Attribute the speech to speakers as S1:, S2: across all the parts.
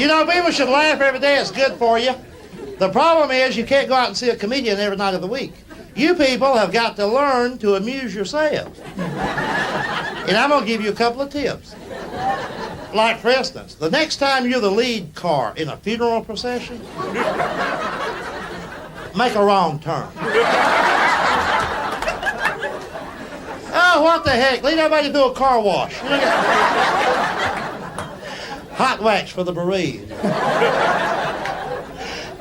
S1: You know, people should laugh every day. It's good for you. The problem is you can't go out and see a comedian every night of the week. You people have got to learn to amuse yourselves. And I'm going to give you a couple of tips. Like, for instance, the next time you're the lead car in a funeral procession, make a wrong turn. Oh, what the heck? Lead everybody through a car wash. Hot wax for the bereaved.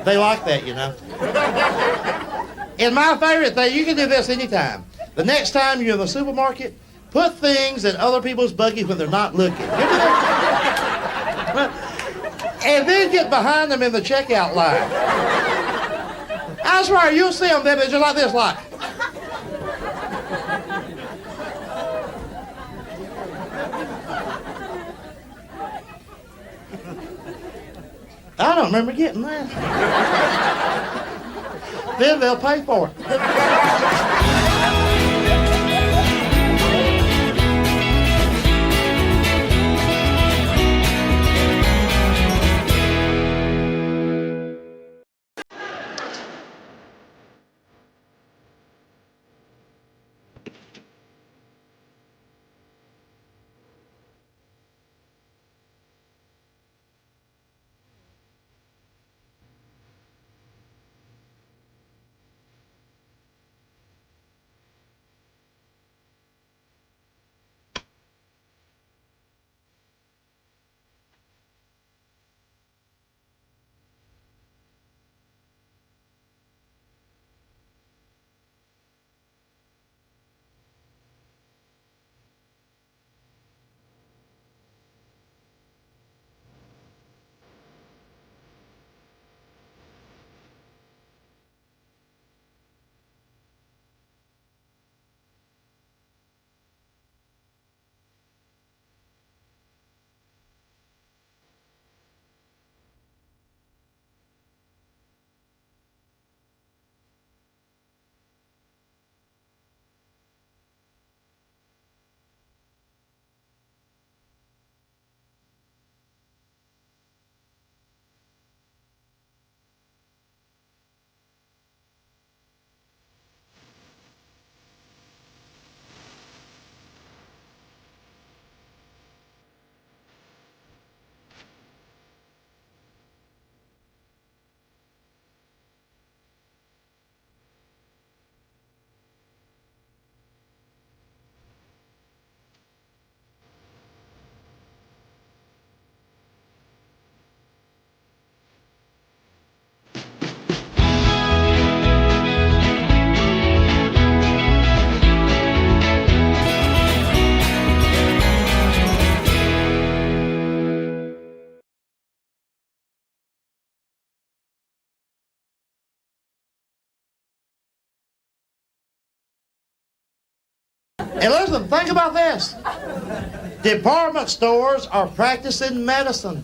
S1: They like that, you know. And my favorite thing, you can do this anytime. The next time you're in the supermarket, put things in other people's buggies when they're not looking. And then get behind them in the checkout line. I swear, you'll see them, they're just like this, like. I don't remember getting that. Then they'll pay for it. And listen, think about this. Department stores are practicing medicine.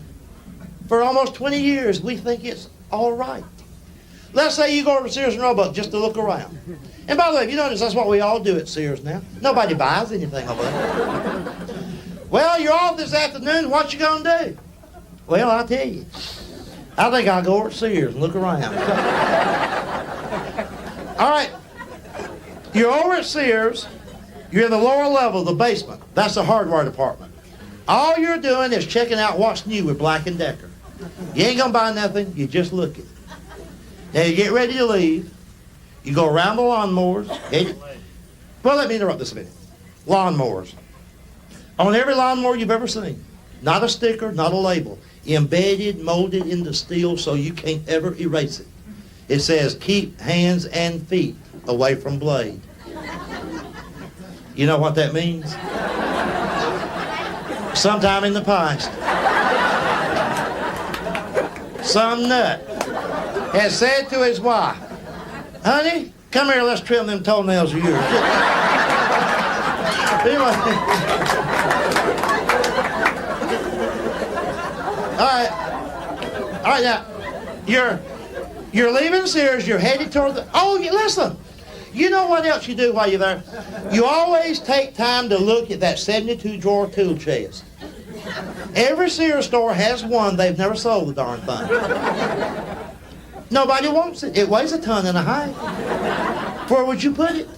S1: For almost 20 years, we think it's all right. Let's say you go over to Sears and Roebuck just to look around. And by the way, if you notice, that's what we all do at Sears now. Nobody buys anything over there. Well, you're off this afternoon. What you gonna do? Well, I'll tell you. I think I'll go over to Sears and look around. All right. You're over at Sears. You're in the lower level, the basement. That's the hardware department. All you're doing is checking out what's new with Black & Decker. You ain't gonna buy nothing, you just looking. Now you get ready to leave. You go around the lawnmowers. Well, let me interrupt this a minute. Lawnmowers. On every lawnmower you've ever seen, not a sticker, not a label, embedded, molded into steel so you can't ever erase it. It says, keep hands and feet away from blade. You know what that means? Sometime in the past, some nut has said to his wife, honey, come here, let's trim them toenails of yours. Anyway. All right, now, you're leaving Sears, you're headed toward the, listen. You know what else you do while you're there? You always take time to look at that 72 drawer tool chest. Every Sears store has one. They've never sold the darn thing. Nobody wants it. It weighs a ton and a half. Where would you put it?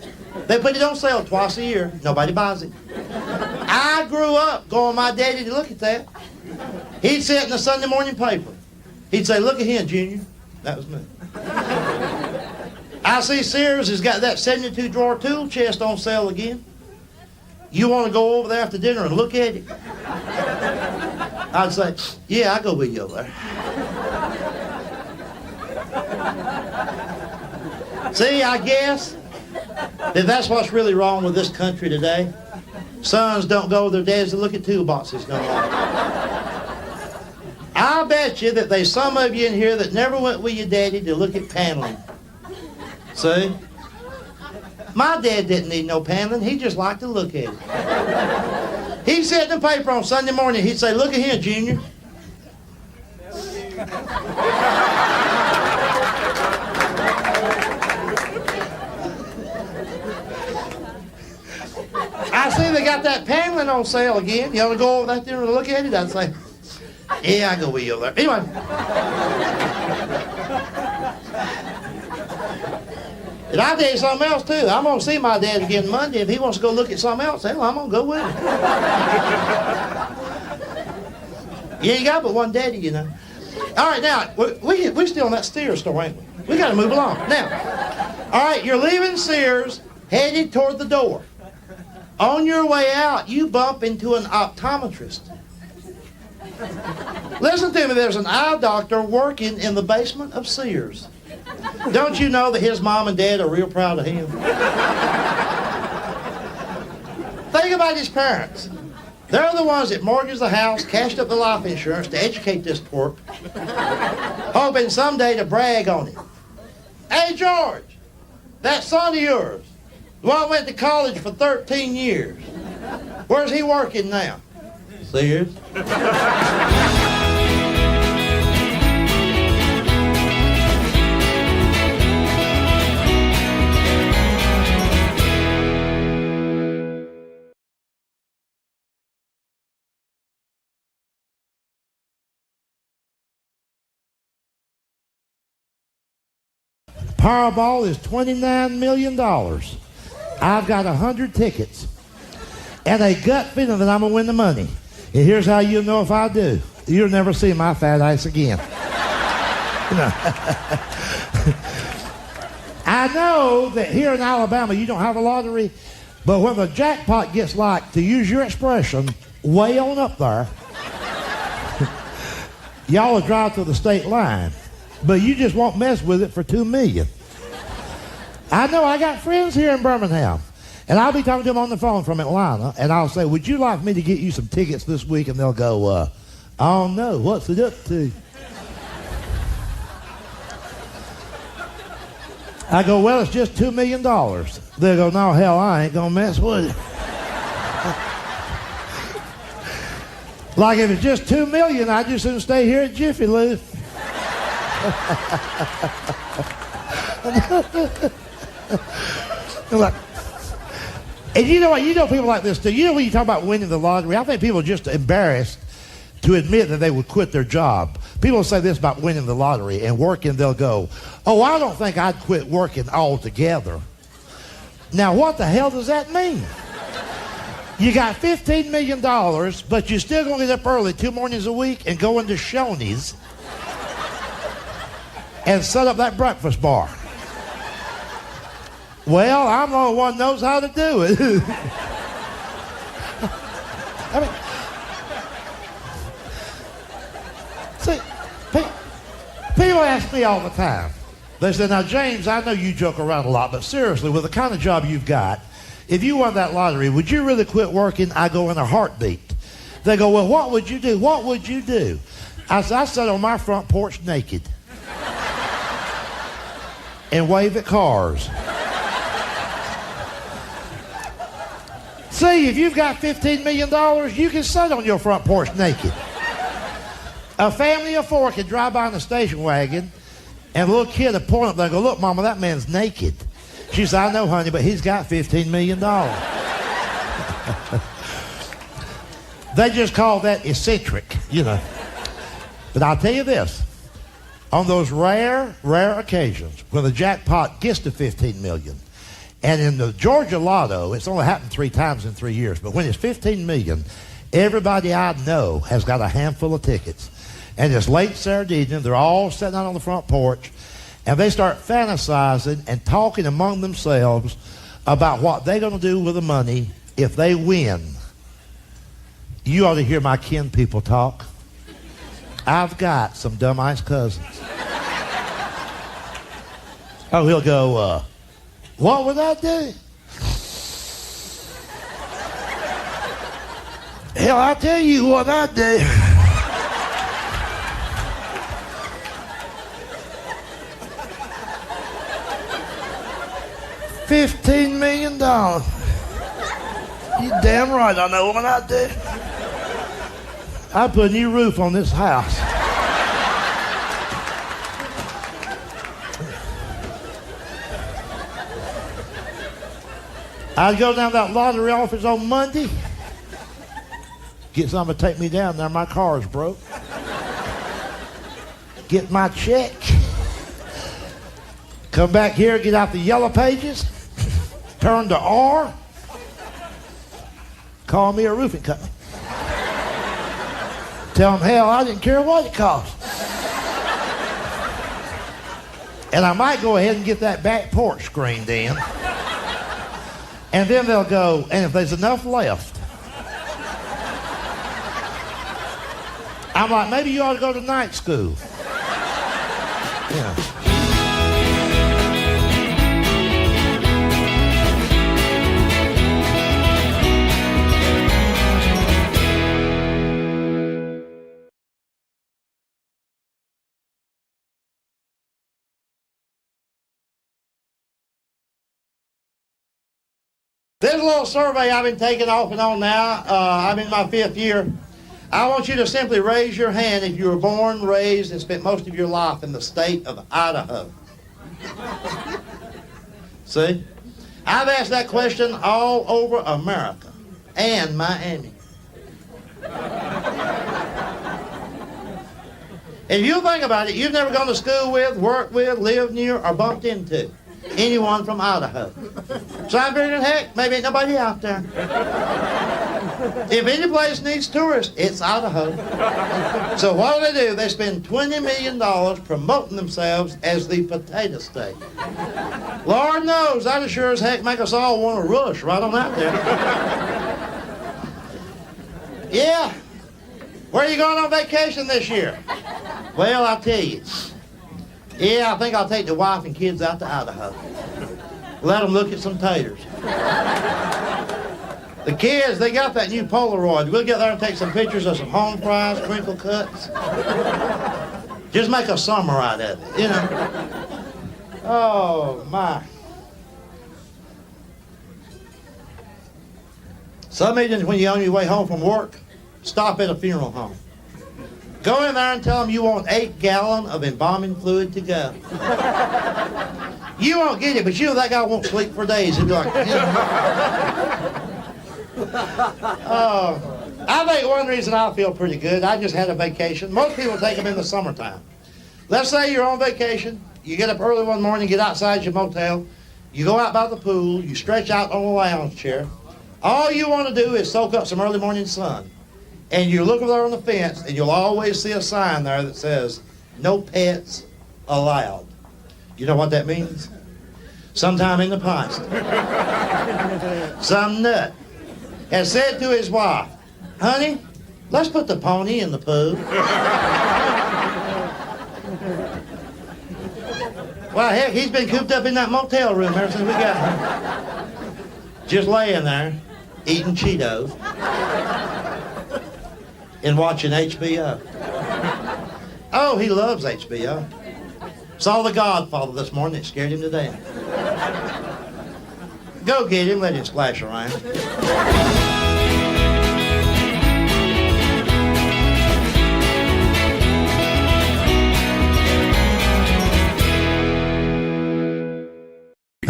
S1: They put it on sale twice a year. Nobody buys it. I grew up going with my daddy to look at that. He'd sit in the Sunday morning paper. He'd say, look at him, Junior. That was me. I see Sears has got that 72 drawer tool chest on sale again. You want to go over there after dinner and look at it? I'd say, yeah, I'll go with you over there. See, I guess that that's what's really wrong with this country today. Sons don't go with their dads to look at toolboxes no more. I bet you that there's some of you in here that never went with your daddy to look at paneling. See? My dad didn't need no paneling. He just liked to look at it. He'd sit in the paper on Sunday morning. He'd say, look at him, Junior. I see they got that paneling on sale again. You want to go over there and look at it? I'd say, yeah, I'll go with you over there. Anyway. And I'll tell you something else, too. I'm going to see my dad again Monday. If he wants to go look at something else, hell, I'm going to go with him. You ain't got but one daddy, you know. All right, now, we're still in that Sears store, ain't we? We got to move along. Now, all right, you're leaving Sears, headed toward the door. On your way out, you bump into an optometrist. Listen to me, there's an eye doctor working in the basement of Sears. Don't you know that his mom and dad are real proud of him? Think about his parents. They're the ones that mortgaged the house, cashed up the life insurance to educate this pork, hoping someday to brag on him. Hey, George, that son of yours, the one went to college for 13 years. Where's he working now? Sears. Powerball is $29 million. I've got 100 tickets and a gut feeling that I'm going to win the money. And here's how you'll know if I do. You'll never see my fat ass again. I know that here in Alabama you don't have a lottery, but when the jackpot gets like, to use your expression, way on up there, y'all will drive to the state line, but you just won't mess with it for $2 million. I know I got friends here in Birmingham, and I'll be talking to them on the phone from Atlanta, and I'll say, would you like me to get you some tickets this week? And they'll go, oh no, what's it up to? I go, well, it's just $2 million. They'll go, no, hell, I ain't gonna mess with it. Like if it's just $2 million, I just shouldn't stay here at Jiffy Lube. Look, and you know what? You know people like this too. You know when you talk about winning the lottery, I think people are just embarrassed to admit that they would quit their job. People say this about winning the lottery and working. They'll go, "Oh, I don't think I'd quit working altogether." Now, what the hell does that mean? You got $15 million, but you're still going to get up early 2 mornings a week and go into Shoney's and set up that breakfast bar. Well, I'm the only one who knows how to do it. I mean, see, people ask me all the time. They say, now, James, I know you joke around a lot, but seriously, with the kind of job you've got, if you won that lottery, would you really quit working? I go, in a heartbeat. They go, well, what would you do? What would you do? I said, I sit on my front porch naked and wave at cars. See, if you've got $15 million, you can sit on your front porch naked. A family of 4 can drive by in a station wagon, and a little kid will point up there and go, look, Mama, that man's naked. She said, I know, honey, but he's got $15 million. They just call that eccentric, you know. But I'll tell you this. On those rare occasions when the jackpot gets to $15 million, and in the Georgia Lotto, it's only happened 3 times in 3 years, but when it's $15 million, everybody I know has got a handful of tickets. And it's late Saturday evening, they're all sitting out on the front porch, and they start fantasizing and talking among themselves about what they're going to do with the money if they win. You ought to hear my kin people talk. I've got some dumb-ass cousins. Oh, he'll go, what would I do? Hell, I'll tell you what I'd do. $15 million. You damn right I know what I'd do. I'd put a new roof on this house. I'd go down to that lottery office on Monday, get somebody to take me down there. My car's broke. Get my check. Come back here, get out the yellow pages, turn to R, call me a roofing company. Tell them, hell, I didn't care what it cost. And I might go ahead and get that back porch screened in. And then they'll go, and if there's enough left, I'm like, maybe you ought to go to night school. Yeah. This little survey I've been taking off and on now, I'm in my 5th year. I want you to simply raise your hand if you were born, raised, and spent most of your life in the state of Idaho. See? I've asked that question all over America and Miami. If you think about it, you've never gone to school with, worked with, lived near, or bumped into anyone from Idaho. So I'm figuring, heck, maybe ain't nobody out there. If any place needs tourists, it's Idaho. So what do? They spend $20 million promoting themselves as the potato state. Lord knows, that'd sure as heck make us all want to rush right on out there. Yeah. Where are you going on vacation this year? Well, I'll tell you. Yeah, I think I'll take the wife and kids out to Idaho. Let them look at some taters. The kids, they got that new Polaroid. We'll get there and take some pictures of some home fries, crinkle cuts. Just make a summer out of it, you know. Oh, my. Some evenings when you're on your way home from work, stop at a funeral home. Go in there and tell them you want 8 gallons of embalming fluid to go. You won't get it, but you know that guy won't sleep for days. He'll be like, you know. I think one reason I feel pretty good, I just had a vacation. Most people take them in the summertime. Let's say you're on vacation. You get up early one morning, get outside your motel. You go out by the pool. You stretch out on a lounge chair. All you want to do is soak up some early morning sun. And you look over there on the fence, and you'll always see a sign there that says, no pets allowed. You know what that means? Sometime in the past, some nut has said to his wife, honey, let's put the pony in the pool. Well, heck, he's been cooped up in that motel room ever since we got him. Just laying there, eating Cheetos. And watching HBO. Oh, he loves HBO. Saw The Godfather this morning. It scared him to death. Go get him. Let him splash around.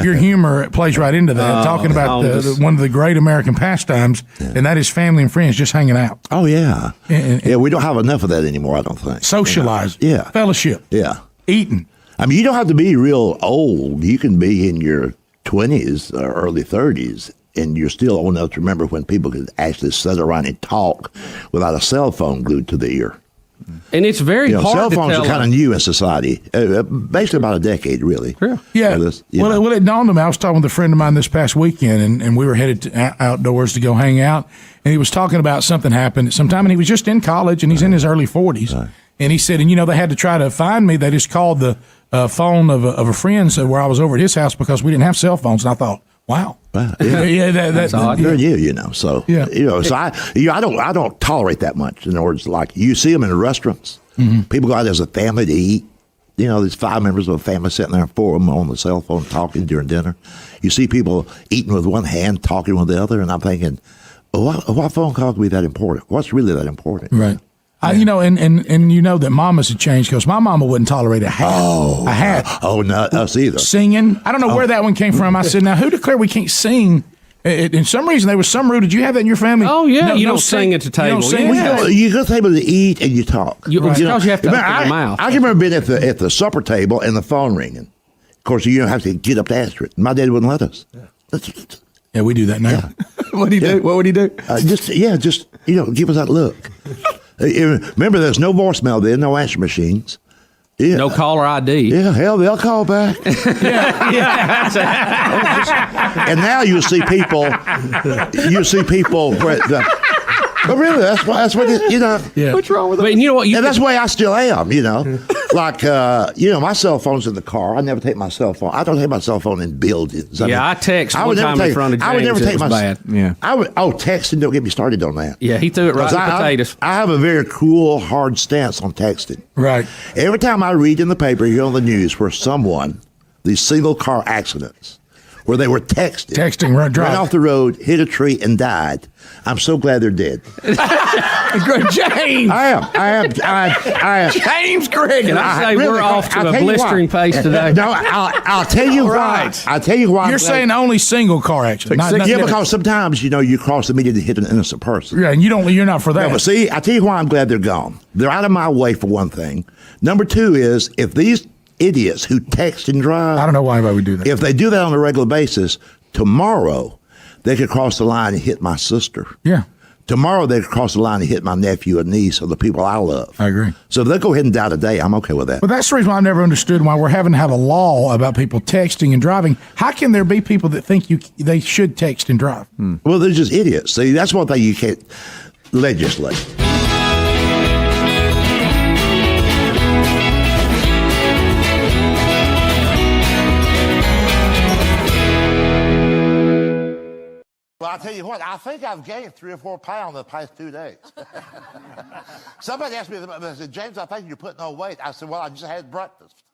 S2: your humor plays right into that, talking about one of the great American pastimes, and that is family and friends just hanging out.
S3: Oh, yeah. Yeah, we don't have enough of that anymore, I don't think.
S2: Socialize.
S3: Yeah.
S2: Fellowship.
S3: Yeah.
S2: Eating.
S3: I mean, you don't have to be real old. You can be in your 20s or early 30s, and you're still old enough to remember when people could actually sit around and talk without a cell phone glued to the ear.
S4: And it's very hard
S3: cell
S4: to
S3: phones
S4: tell.
S3: are kind of new in society, basically about a decade, really.
S2: Yeah. Well, it dawned on me. I was talking with a friend of mine this past weekend, and we were headed outdoors to go hang out, and he was talking about something happened at some time, and he was just in college, and he's in his early 40s. Right. And he said, and they had to try to find me. They just called the phone of a friend where I was over at his house because we didn't have cell phones. And I thought, wow.
S4: That's odd.
S3: They're you know. So so I don't tolerate that much. In other words, like you see them in restaurants. Mm-hmm. People go out as a family to eat. There's 5 members of a family sitting there, 4 of them on the cell phone talking during dinner. You see people eating with one hand, talking with the other, and I'm thinking, what phone call could be that important? What's really that important?
S2: Right. And that mamas had changed because my mama wouldn't tolerate a hat.
S3: Not us either.
S2: Singing. I don't know where that one came from. I said, now who declared we can't sing? In some reason, there was some rule. Did you have that in your family?
S4: Oh, yeah. No, you don't sing at the table.
S3: You go to the table to eat and you talk.
S4: Because you have to open your mouth.
S3: I can remember being at the supper table and the phone ringing. Of course, you don't have to get up to answer it. My dad wouldn't let us.
S2: Yeah, we do that now.
S3: Yeah.
S4: What do you do? What would he do?
S3: Just give us that look. Remember, there's no voicemail then, no answer machines. Yeah.
S4: No caller ID.
S3: Yeah, hell, they'll call back. And now you see people where but really, that's what
S4: Yeah. What's wrong with it?
S3: You know what? That's the way I still am, Like, my cell phone's in the car. I never take my cell phone. I don't take my cell phone in buildings.
S4: I text one time in front of James.
S3: I would never take my
S4: bad. Yeah.
S3: Texting, don't get me started on that.
S4: Yeah, he threw it right in the potatoes.
S3: I have a very cool, hard stance on texting.
S2: Right.
S3: Every time I read in the paper, hear on the news where these single car accidents, where they were texting,
S2: ran
S3: off the road, hit a tree, and died. I'm so glad they're dead.
S2: James.
S3: I am.
S2: James Gregory.
S4: And I say we're off to a blistering pace today.
S3: No, I'll tell you why. I'll tell you why.
S2: You're saying only single car accidents.
S3: Because sometimes you cross the median to hit an innocent person.
S2: Yeah, and you're not for that.
S3: No, but see, I tell you why I'm glad they're gone. They're out of my way for one thing. Number two is if these idiots who text and drive,
S2: I don't know why would do that.
S3: If they do that on a regular basis, tomorrow they could cross the line and hit my sister.
S2: Yeah.
S3: Tomorrow they could cross the line and hit my nephew and niece or the people I love.
S2: I agree.
S3: So if they go ahead and die today, I'm okay with that.
S2: But that's the reason why I've never understood why we're having to have a law about people texting and driving. How can there be people that think they should text and drive?
S3: Well, they're just idiots. See, that's one thing you can't legislate. Well, I'll tell you what, I think I've gained 3 or 4 pounds the past 2 days. Somebody asked me, they said, James, I think you're putting on weight. I said, well, I just had breakfast.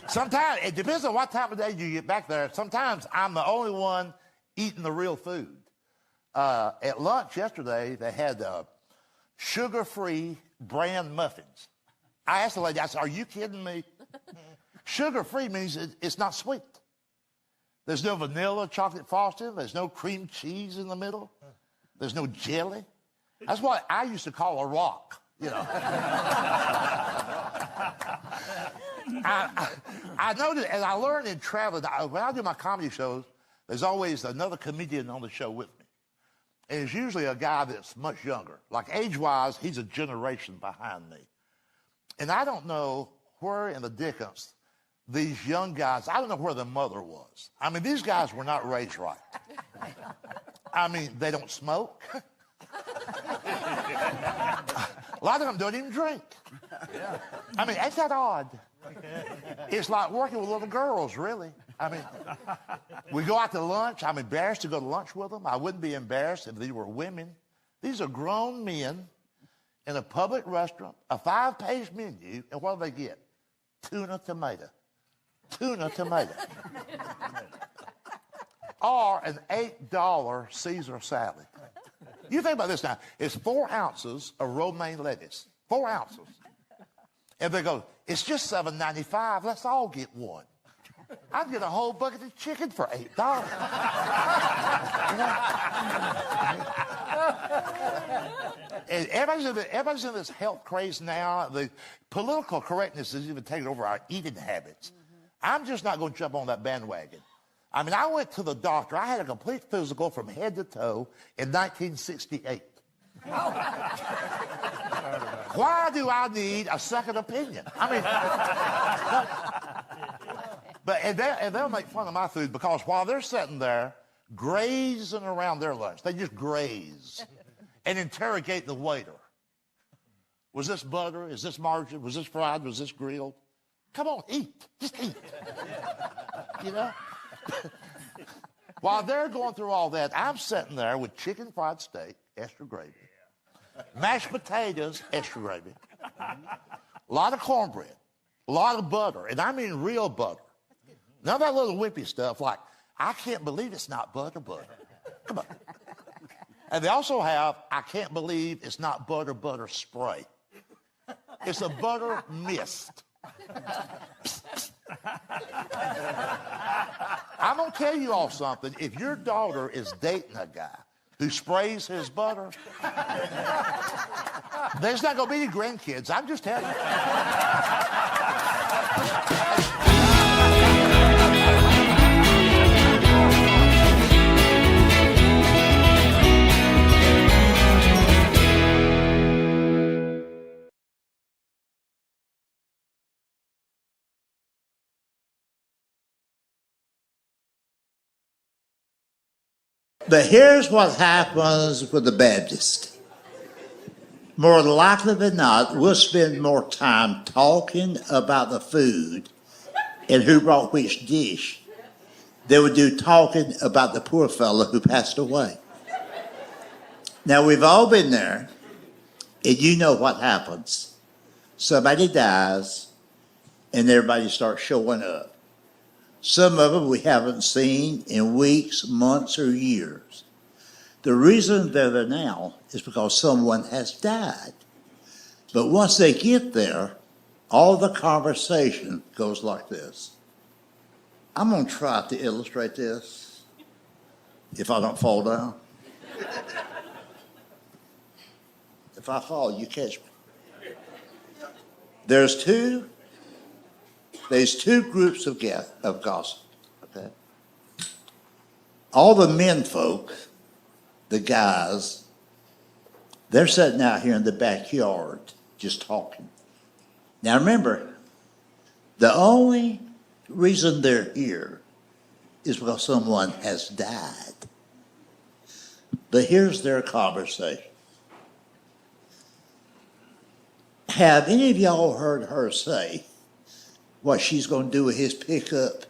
S3: Sometimes, it depends on what time of day you get back there. Sometimes I'm the only one eating the real food. At lunch yesterday, they had sugar-free brand muffins. I asked the lady, I said, are you kidding me? Sugar-free means it's not sweet. There's no vanilla chocolate frosting. There's no cream cheese in the middle. There's no jelly. That's what I used to call a rock, I noticed, and I learned in traveling, when I do my comedy shows, there's always another comedian on the show with me. And it's usually a guy that's much younger. Like age-wise, he's a generation behind me. And I don't know where in the dickens these young guys, I don't know where their mother was. I mean, these guys were not raised right. I mean, they don't smoke. A lot of them don't even drink. I mean, ain't that odd? It's like working with little girls, really. I mean, we go out to lunch. I'm embarrassed to go to lunch with them. I wouldn't be embarrassed if these were women. These are grown men in a public restaurant, a 5-page menu, and what do they get? Tuna tomato. Tuna tomato. Or an $8 Caesar salad. You think about this now. It's 4 ounces of romaine lettuce. 4 ounces. And they go, it's just $7.95. Let's all get one. I'd get a whole bucket of chicken for $8. And everybody's in this health craze now. The political correctness is even taking over our eating habits. I'm just not going to jump on that bandwagon. I mean, I went to the doctor. I had a complete physical from head to toe in 1968. Why do I need a second opinion? I mean, and they'll make fun of my food because while they're sitting there grazing around their lunch, they just graze and interrogate the waiter. Was this butter? Is this margarine? Was this fried? Was this grilled? Come on, eat. Just eat. You know? While they're going through all that, I'm sitting there with chicken fried steak, extra gravy, mashed potatoes, extra gravy, a lot of cornbread, a lot of butter, and I mean real butter. None of that little wimpy stuff like, I can't believe it's not butter. Come on. And they also have, I can't believe it's not butter spray. It's a butter mist. I'm going to tell you all something. If your daughter is dating a guy who sprays his butter, there's not going to be any grandkids. I'm just telling you.
S1: But here's what happens with the Baptist. More likely than not, we'll spend more time talking about the food and who brought which dish than we do talking about the poor fellow who passed away. Now, we've all been there, and you know what happens. Somebody dies, and everybody starts showing up. Some of them we haven't seen in weeks, months, or years. The reason they're there now is because someone has died. But once they get there, all the conversation goes like this. I'm going to try to illustrate this if I don't fall down. If I fall, you catch me. There's two groups of gossip, okay? All the men folk, the guys, they're sitting out here in the backyard just talking. Now remember, the only reason they're here is because someone has died. But here's their conversation. Have any of y'all heard her say what she's going to do with his pickup?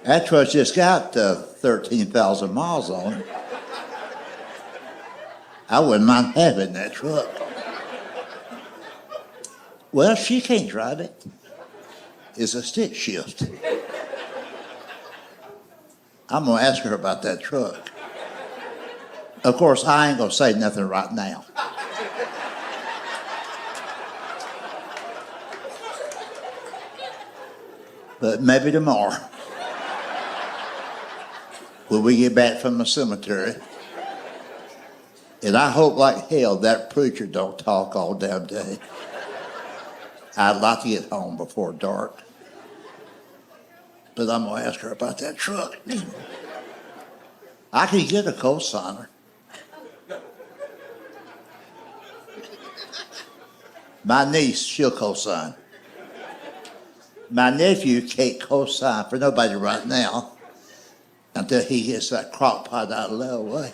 S1: That truck just got 13,000 miles on it. I wouldn't mind having that truck. Well, she can't drive it. It's a stick shift. I'm going to ask her about that truck. Of course, I ain't going to say nothing right now. But maybe tomorrow, when we get back from the cemetery, and I hope like hell that preacher don't talk all damn day. I'd like to get home before dark. But I'm going to ask her about that truck. I can get a cosigner. My niece, she'll cosign. My nephew can't cosign for nobody right now until he gets that crock pot out of the way.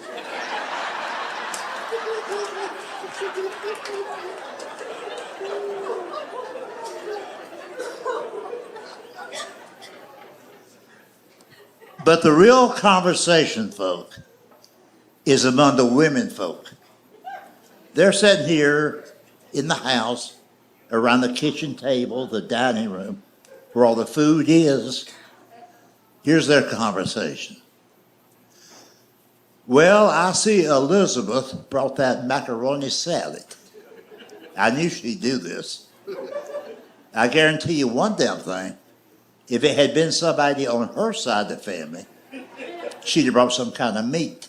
S1: But the real conversation, folk, is among the women folk. They're sitting here in the house, around the kitchen table, the dining room, where all the food is. Here's their conversation.
S5: Well, I see Elizabeth brought that macaroni salad. I knew she'd do this. I guarantee you one damn thing. If it had been somebody on her side of the family, she'd have brought some kind of meat.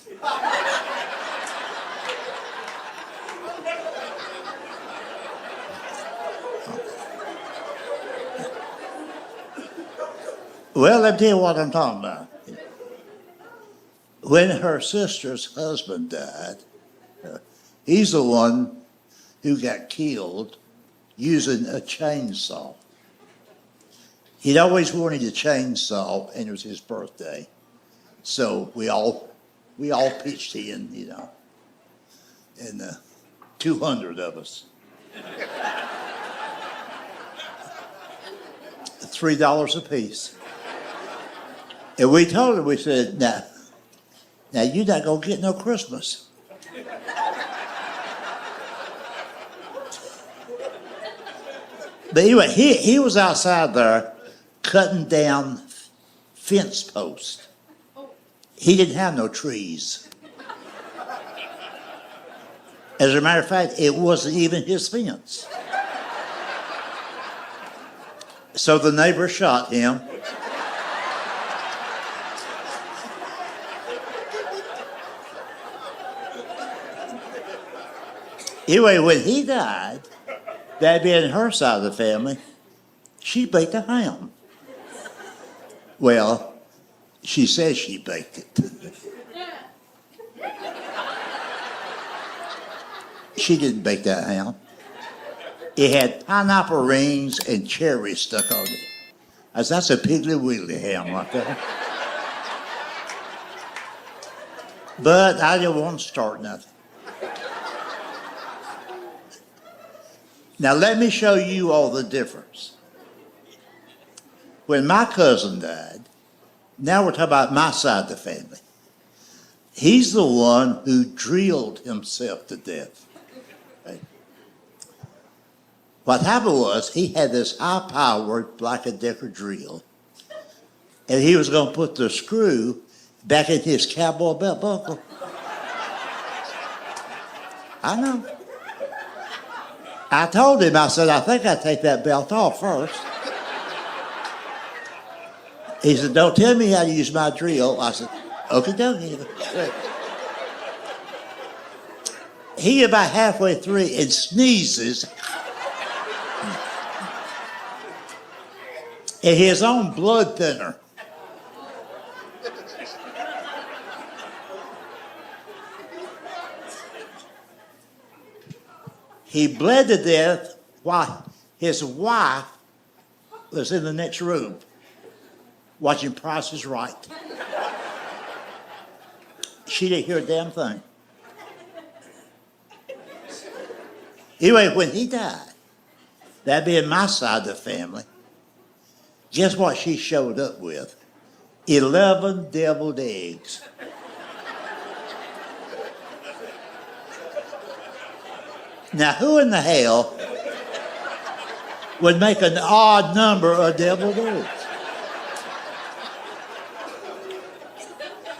S5: Well, let me tell you what I'm talking about. When her sister's husband died, he's the one who got killed using a chainsaw. He'd always wanted a chainsaw, and it was his birthday. So we all pitched in, you know, and 200 of us. $3 a piece. And we told her, we said, now you're not going to get no Christmas. But anyway, he was outside there cutting down fence posts. He didn't have no trees. As a matter of fact, it wasn't even his fence. So the neighbor shot him. Anyway, when he died, that being her side of the family, she baked a ham. Well, she says she baked it. She didn't bake that ham. It had pineapple rings and cherries stuck on it. I said, that's a Piggly Wiggly ham right there. But I didn't want to start nothing. Now let me show you all the difference. When my cousin died, now we're talking about my side of the family. He's the one who drilled himself to death. Right? What happened was he had this high-powered Black & Decker drill, and he was going to put the screw back in his cowboy belt buckle. I know. I told him, I said, I think I'd take that belt off first. He said, don't tell me how to use my drill. I said, okie dokie. He about halfway through and sneezes. And his own blood thinner. He bled to death while his wife was in the next room watching Price is Right. She didn't hear a damn thing. Anyway, when he died, that being my side of the family, guess what she showed up with? 11 deviled eggs. Now, who in the hell would make an odd number of deviled eggs?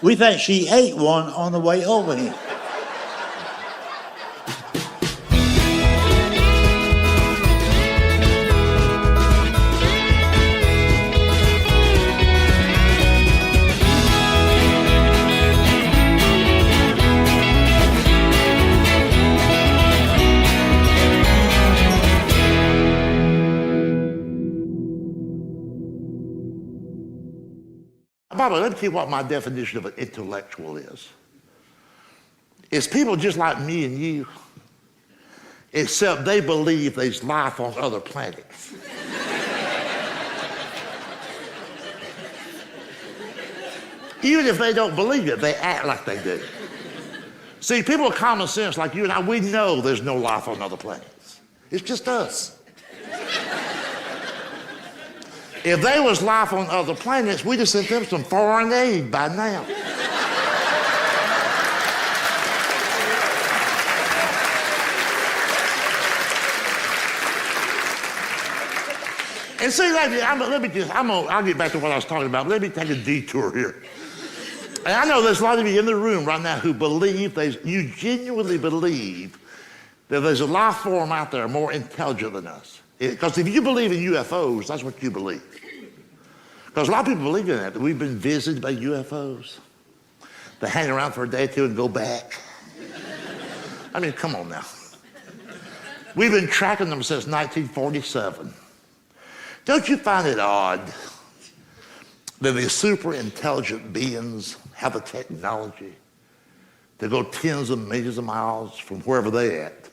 S5: We think she ate one on the way over here.
S3: Bubba, let me tell you what my definition of an intellectual is. It's people just like me and you, except they believe there's life on other planets. Even if they don't believe it, they act like they do. See, people with common sense like you and I, we know there's no life on other planets. It's just us. If there was life on other planets, we'd have sent them some foreign aid by now. And see, I'll get back to what I was talking about. Let me take a detour here. And I know there's a lot of you in the room right now who believe, you genuinely believe that there's a life form out there more intelligent than us. Because if you believe in UFOs, that's what you believe. Because a lot of people believe in that we've been visited by UFOs. They hang around for a day or two and go back. I mean, come on now. We've been tracking them since 1947. Don't you find it odd that these super intelligent beings have the technology to go tens of millions of miles from wherever they're at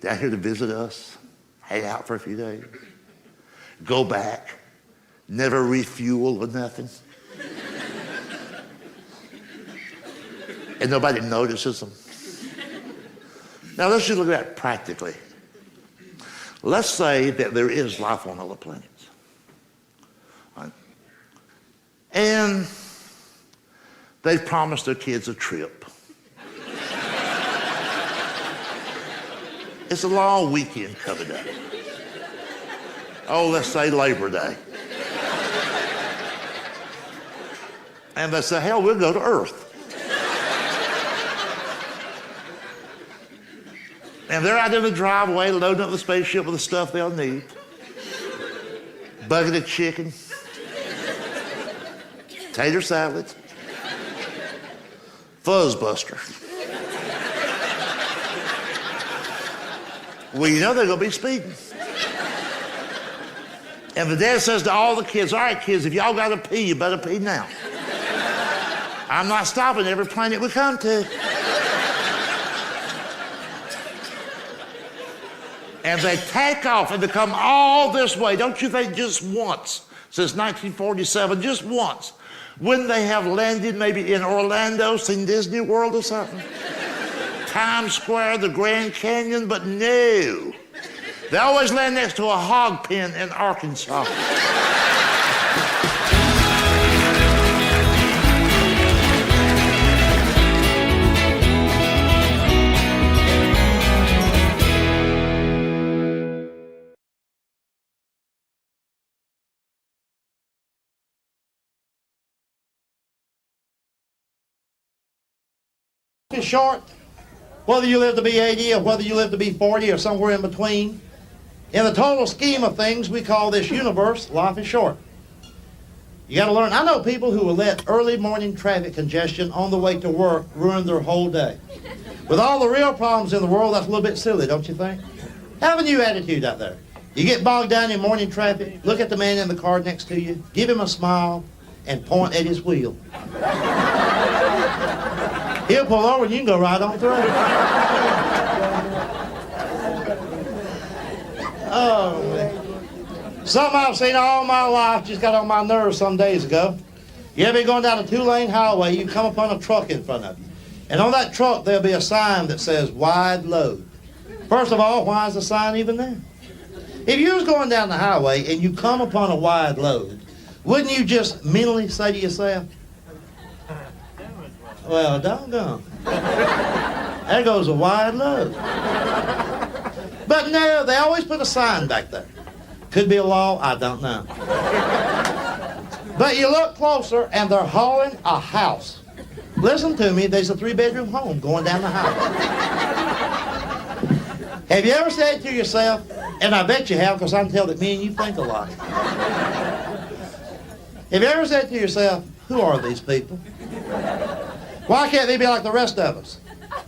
S3: down here to visit us, hang out for a few days, go back, never refuel or nothing, and nobody notices them? Now let's just look at it practically. Let's say that there is life on other planets. Right? And they've promised their kids a trip. It's a long weekend coming up. Oh, let's say Labor Day. And they say, hell, we'll go to Earth. And they're out in the driveway loading up the spaceship with the stuff they'll need. Bucket of chicken, tater salad, fuzzbuster. Well, you know they're going to be speeding. And the dad says to all the kids, all right, kids, if y'all got to pee, you better pee now. I'm not stopping every planet we come to. And they take off and they come all this way. Don't you think just once, since 1947, just once, wouldn't they have landed maybe in Orlando, seen Disney World or something? Times Square, the Grand Canyon, but no. They always land next to a hog pen in Arkansas.
S1: Is short, whether you live to be 80 or whether you live to be 40 or somewhere in between. In the total scheme of things we call this universe, life is short. You got to learn. I know people who will let early morning traffic congestion on the way to work ruin their whole day. With all the real problems in the world, that's a little bit silly, don't you think? Have a new attitude out there. You get bogged down in morning traffic, look at the man in the car next to you, give him a smile, and point at his wheel. He'll pull over and you can go right on through. Oh, man. Something I've seen all my life just got on my nerves some days ago. You ever be going down a 2-lane highway, you come upon a truck in front of you. And on that truck, there'll be a sign that says wide load. First of all, why is the sign even there? If you was going down the highway and you come upon a wide load, wouldn't you just mentally say to yourself, well, doggone. There goes a wide load. But no, they always put a sign back there. Could be a law, I don't know. But you look closer and they're hauling a house. Listen to me, there's a 3-bedroom home going down the highway. Have you ever said to yourself, and I bet you have because I can tell that me and you think alike. Have you ever said to yourself, who are these people? Why can't they be like the rest of us?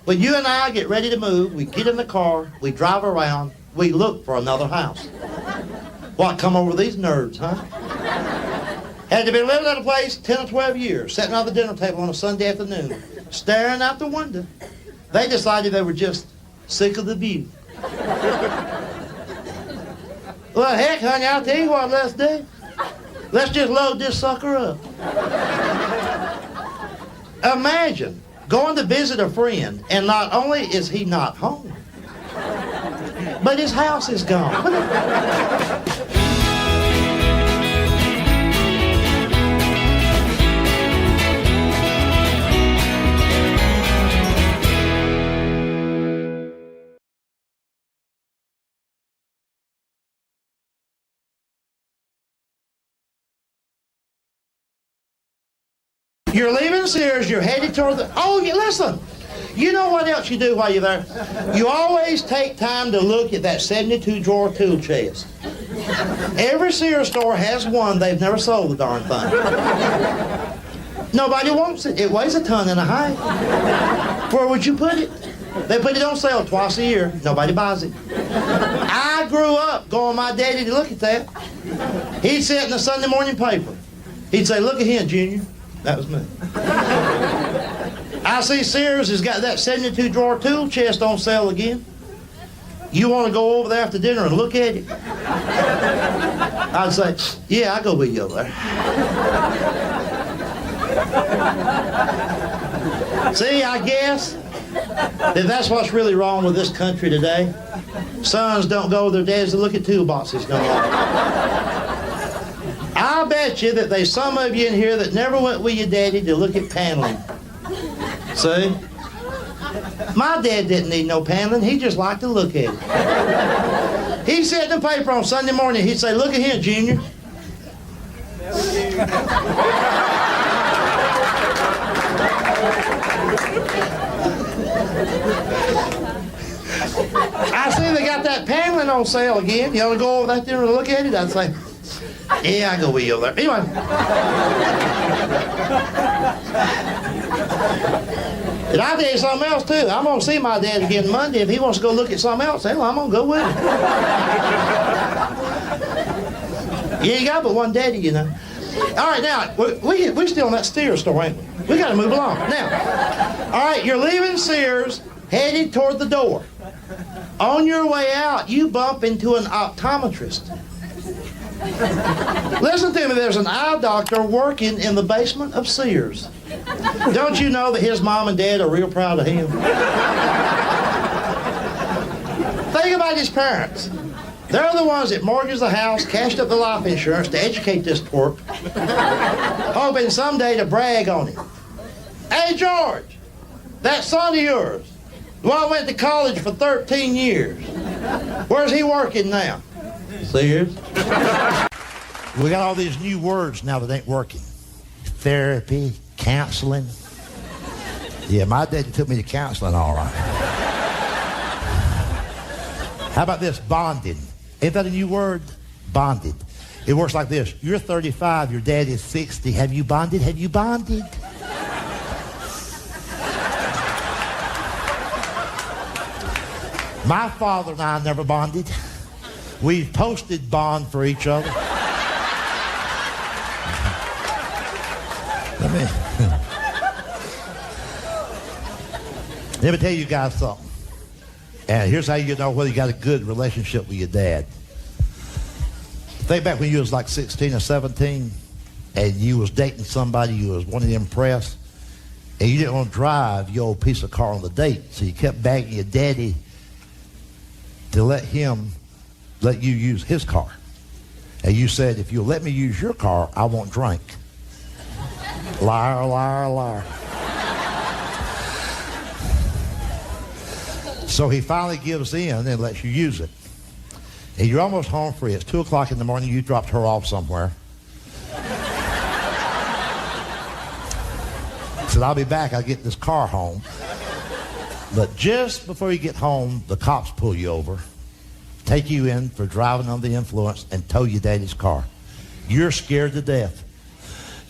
S1: When you and I get ready to move, we get in the car, we drive around, we look for another house. What, come over these nerds, huh? Had they been living at a place 10 or 12 years, sitting on the dinner table on a Sunday afternoon, staring out the window, they decided they were just sick of the view. Well, heck, honey, I'll tell you what let's do. Let's just load this sucker up. Imagine going to visit a friend, and not only is he not home, but his house is gone. You're leaving Sears, you're headed toward the... Oh, listen. You know what else you do while you're there? You always take time to look at that 72-drawer tool chest. Every Sears store has one. They've never sold the darn thing. Nobody wants it. It weighs a ton and a half. Where would you put it? They put it on sale twice a year. Nobody buys it. I grew up going with my daddy to look at that. He'd sit in the Sunday morning paper. He'd say, "Look at here, Junior." That was me. I see Sears has got that 72-drawer tool chest on sale again. You want to go over there after dinner and look at it? I'd say, "Yeah, I'll go with you over there." See, I guess that's what's really wrong with this country today. Sons don't go with their dads to look at toolboxes no more. I bet you that there's some of you in here that never went with your daddy to look at paneling. See? My dad didn't need no paneling. He just liked to look at it. He'd sit in the paper on Sunday morning. He'd say, "Look at here, Junior." I see they got that paneling on sale again. You want to go over that there and look at it? I'd say, "Yeah, I go with you over there." Anyway. And I'll tell you something else, too. I'm going to see my dad again Monday. If he wants to go look at something else, hell, I'm going to go with him. You ain't got but one daddy, you know. All right, now, we're still in that Sears store, ain't we? We got to move along. Now, all right, you're leaving Sears, headed toward the door. On your way out, you bump into an optometrist. Listen to me, there's an eye doctor working in the basement of Sears. Don't you know that his mom and dad are real proud of him? Think about his parents. They're the ones that mortgaged the house, cashed up the life insurance to educate this twerp, hoping someday to brag on him. "Hey, George, that son of yours, the one went to college for 13 years. Where's he working now?" Sears. We got all these new words now that ain't working. Therapy, counseling. Yeah, my daddy took me to counseling, all right. How about this? Bonded. Ain't that a new word? Bonded. It works like this. You're 35, your dad is 60. Have you bonded? Have you bonded? My father and I never bonded. We've posted bond for each other. Let me tell you guys something. And here's how you know whether you got a good relationship with your dad. Think back when you was like 16 or 17 and you was dating somebody you was wanting to impress, and you didn't want to drive your old piece of car on the date, so you kept begging your daddy to let you use his car. And you said, "If you'll let me use your car, I won't drink." Liar, liar, liar. So he finally gives in and lets you use it. And you're almost home free. It's 2 o'clock in the morning. You dropped her off somewhere. Said, "I'll be back. I'll get this car home." But just before you get home, the cops pull you over, take you in for driving under the influence, and tow your daddy's car. You're scared to death.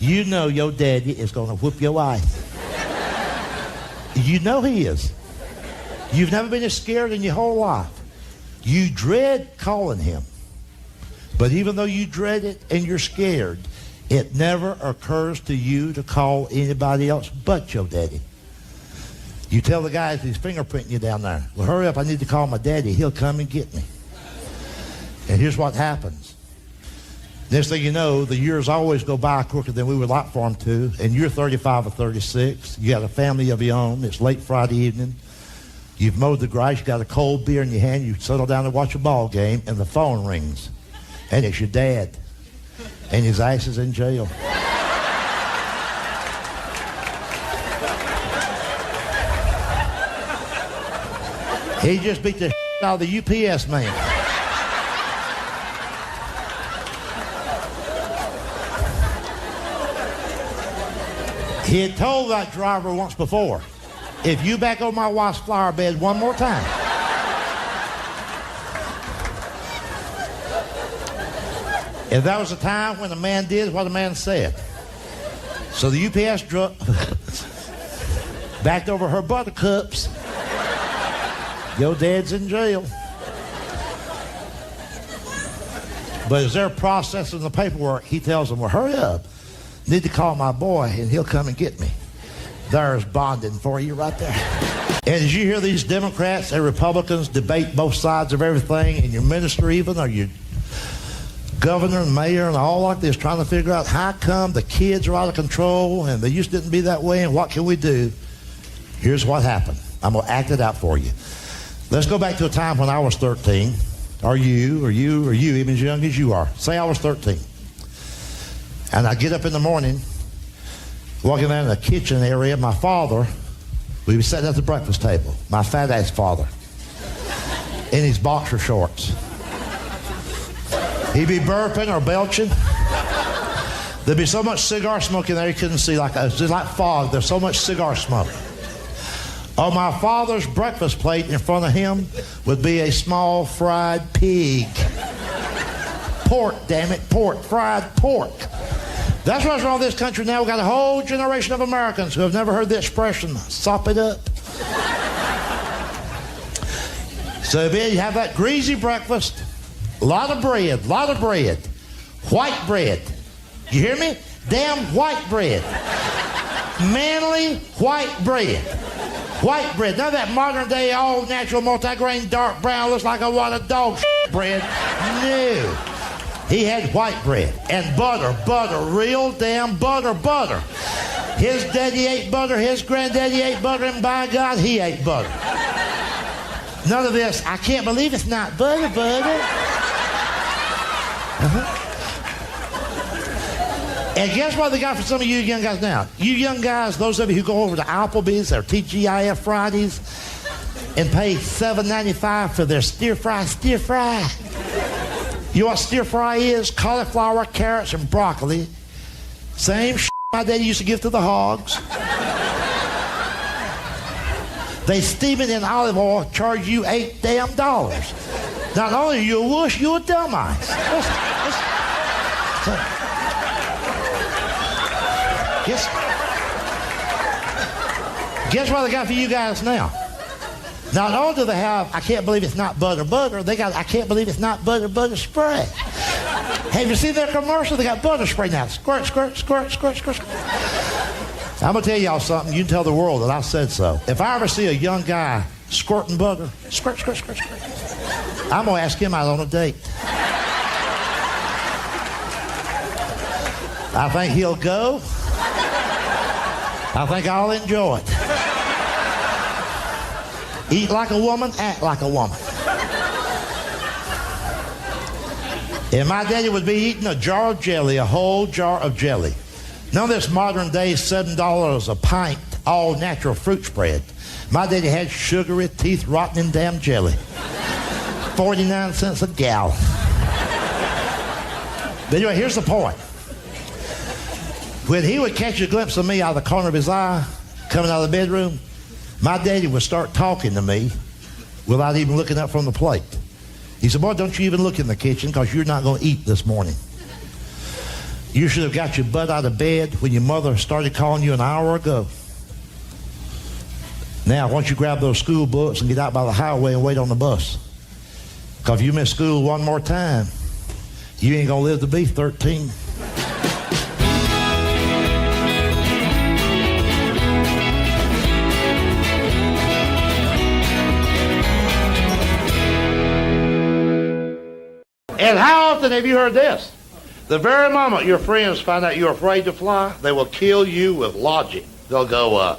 S1: You know your daddy is going to whoop your ass. You know he is. You've never been as scared in your whole life. You dread calling him. But even though you dread it and you're scared, it never occurs to you to call anybody else but your daddy. You tell the guys he's fingerprinting you down there, "Well, hurry up, I need to call my daddy. He'll come and get me." And here's what happens. Next thing you know, the years always go by quicker than we would like for them to, and you're 35 or 36. You got a family of your own. It's late Friday evening. You've mowed the grass. You got a cold beer in your hand. You settle down to watch a ball game, and the phone rings. And it's your dad. And his ass is in jail. He just beat the out of the UPS man. He had told that driver once before, if you back on my wife's flower bed one more time. If that was a time when a man did what a man said. So the UPS truck backed over her buttercups. Your dad's in jail. But as they're processing the paperwork, he tells them, well, hurry up. Need to call my boy, and he'll come and get me. There's bonding for you right there. And as you hear these Democrats and Republicans debate both sides of everything, and your minister even, or your governor and mayor and all like this, trying to figure out how come the kids are out of control and they used to be that way, and what can we do? Here's what happened. I'm going to act it out for you. Let's go back to a time when I was 13. Or you, even as young as you are. Say I was 13. And I get up in the morning, walking down in the kitchen area. My father, we were sitting at the breakfast table. My fat-ass father. In his boxer shorts. He'd be burping or belching. There'd be so much cigar smoke in there you couldn't see. It's just like fog. There's so much cigar smoke. On my father's breakfast plate in front of him would be a small fried pig. Pork, damn it, pork, fried pork. That's what's wrong with this country now. We've got a whole generation of Americans who have never heard the expression, sop it up. So you have that greasy breakfast, a lot of bread, white bread. You hear me? Damn white bread. Manly white bread. White bread. None of that modern day, all natural, multigrain, dark brown, looks like a wad of dog bread. No. He had white bread and butter, real damn butter. His daddy ate butter, his granddaddy ate butter, and by God, he ate butter. None of this, I can't believe it's not butter. And guess what they got for some of you young guys now? You young guys, those of you who go over to Applebee's or TGIF Fridays and pay $7.95 for their stir fry. You know what stir fry is? Cauliflower, carrots, and broccoli. Same shit my daddy used to give to the hogs. They steam it in olive oil, charge you $8 damn. Not only are you a wuss, you're a dumbass. Guess what they got for you guys now? Not only do they have, I can't believe it's not butter, they got, I can't believe it's not butter spray. Have you seen their commercial? They got butter spray now. Squirt. I'm going to tell y'all something. You can tell the world that I said so. If I ever see a young guy squirting butter, squirt, I'm going to ask him out on a date. I think he'll go. I think I'll enjoy it. Eat like a woman, act like a woman. And my daddy would be eating a jar of jelly, a whole jar of jelly. None of this modern day $7 a pint, all natural fruit spread. My daddy had sugary, teeth rotting damn jelly. 49 cents a gallon. But anyway, here's the point. When he would catch a glimpse of me out of the corner of his eye, coming out of the bedroom, my daddy would start talking to me without even looking up from the plate. He said, boy, don't you even look in the kitchen because you're not going to eat this morning. You should have got your butt out of bed when your mother started calling you an hour ago. Now, why don't you grab those school books and get out by the highway and wait on the bus? Because if you miss school one more time, you ain't going to live to be 13. And how often have you heard this? The very moment your friends find out you're afraid to fly, they will kill you with logic. They'll go,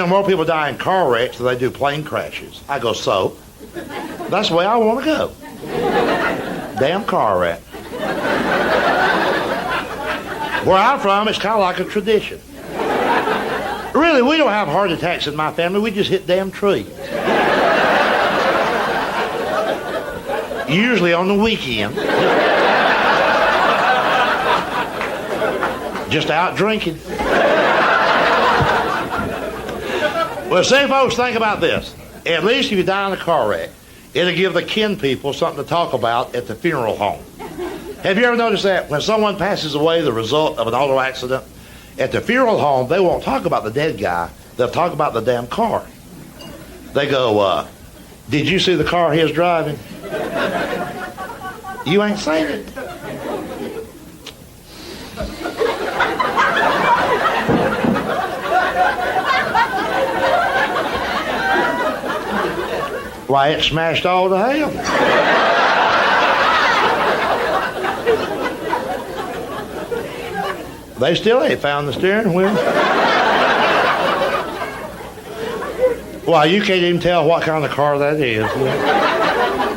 S1: more people die in car wrecks than they do plane crashes. I go, so? That's the way I want to go. Damn car wreck. Where I'm from, it's kind of like a tradition. Really, we don't have heart attacks in my family. We just hit damn trees. Usually on the weekend. Just out drinking. Well, say, folks, think about this. At least if you die in a car wreck, it'll give the kin people something to talk about at the funeral home. Have you ever noticed that? When someone passes away the result of an auto accident, at the funeral home, they won't talk about the dead guy. They'll talk about the damn car. They go, did you see the car he was driving? You ain't seen it. Why, it smashed all to hell. They still ain't found the steering wheel. Well, you can't even tell what kind of car that is.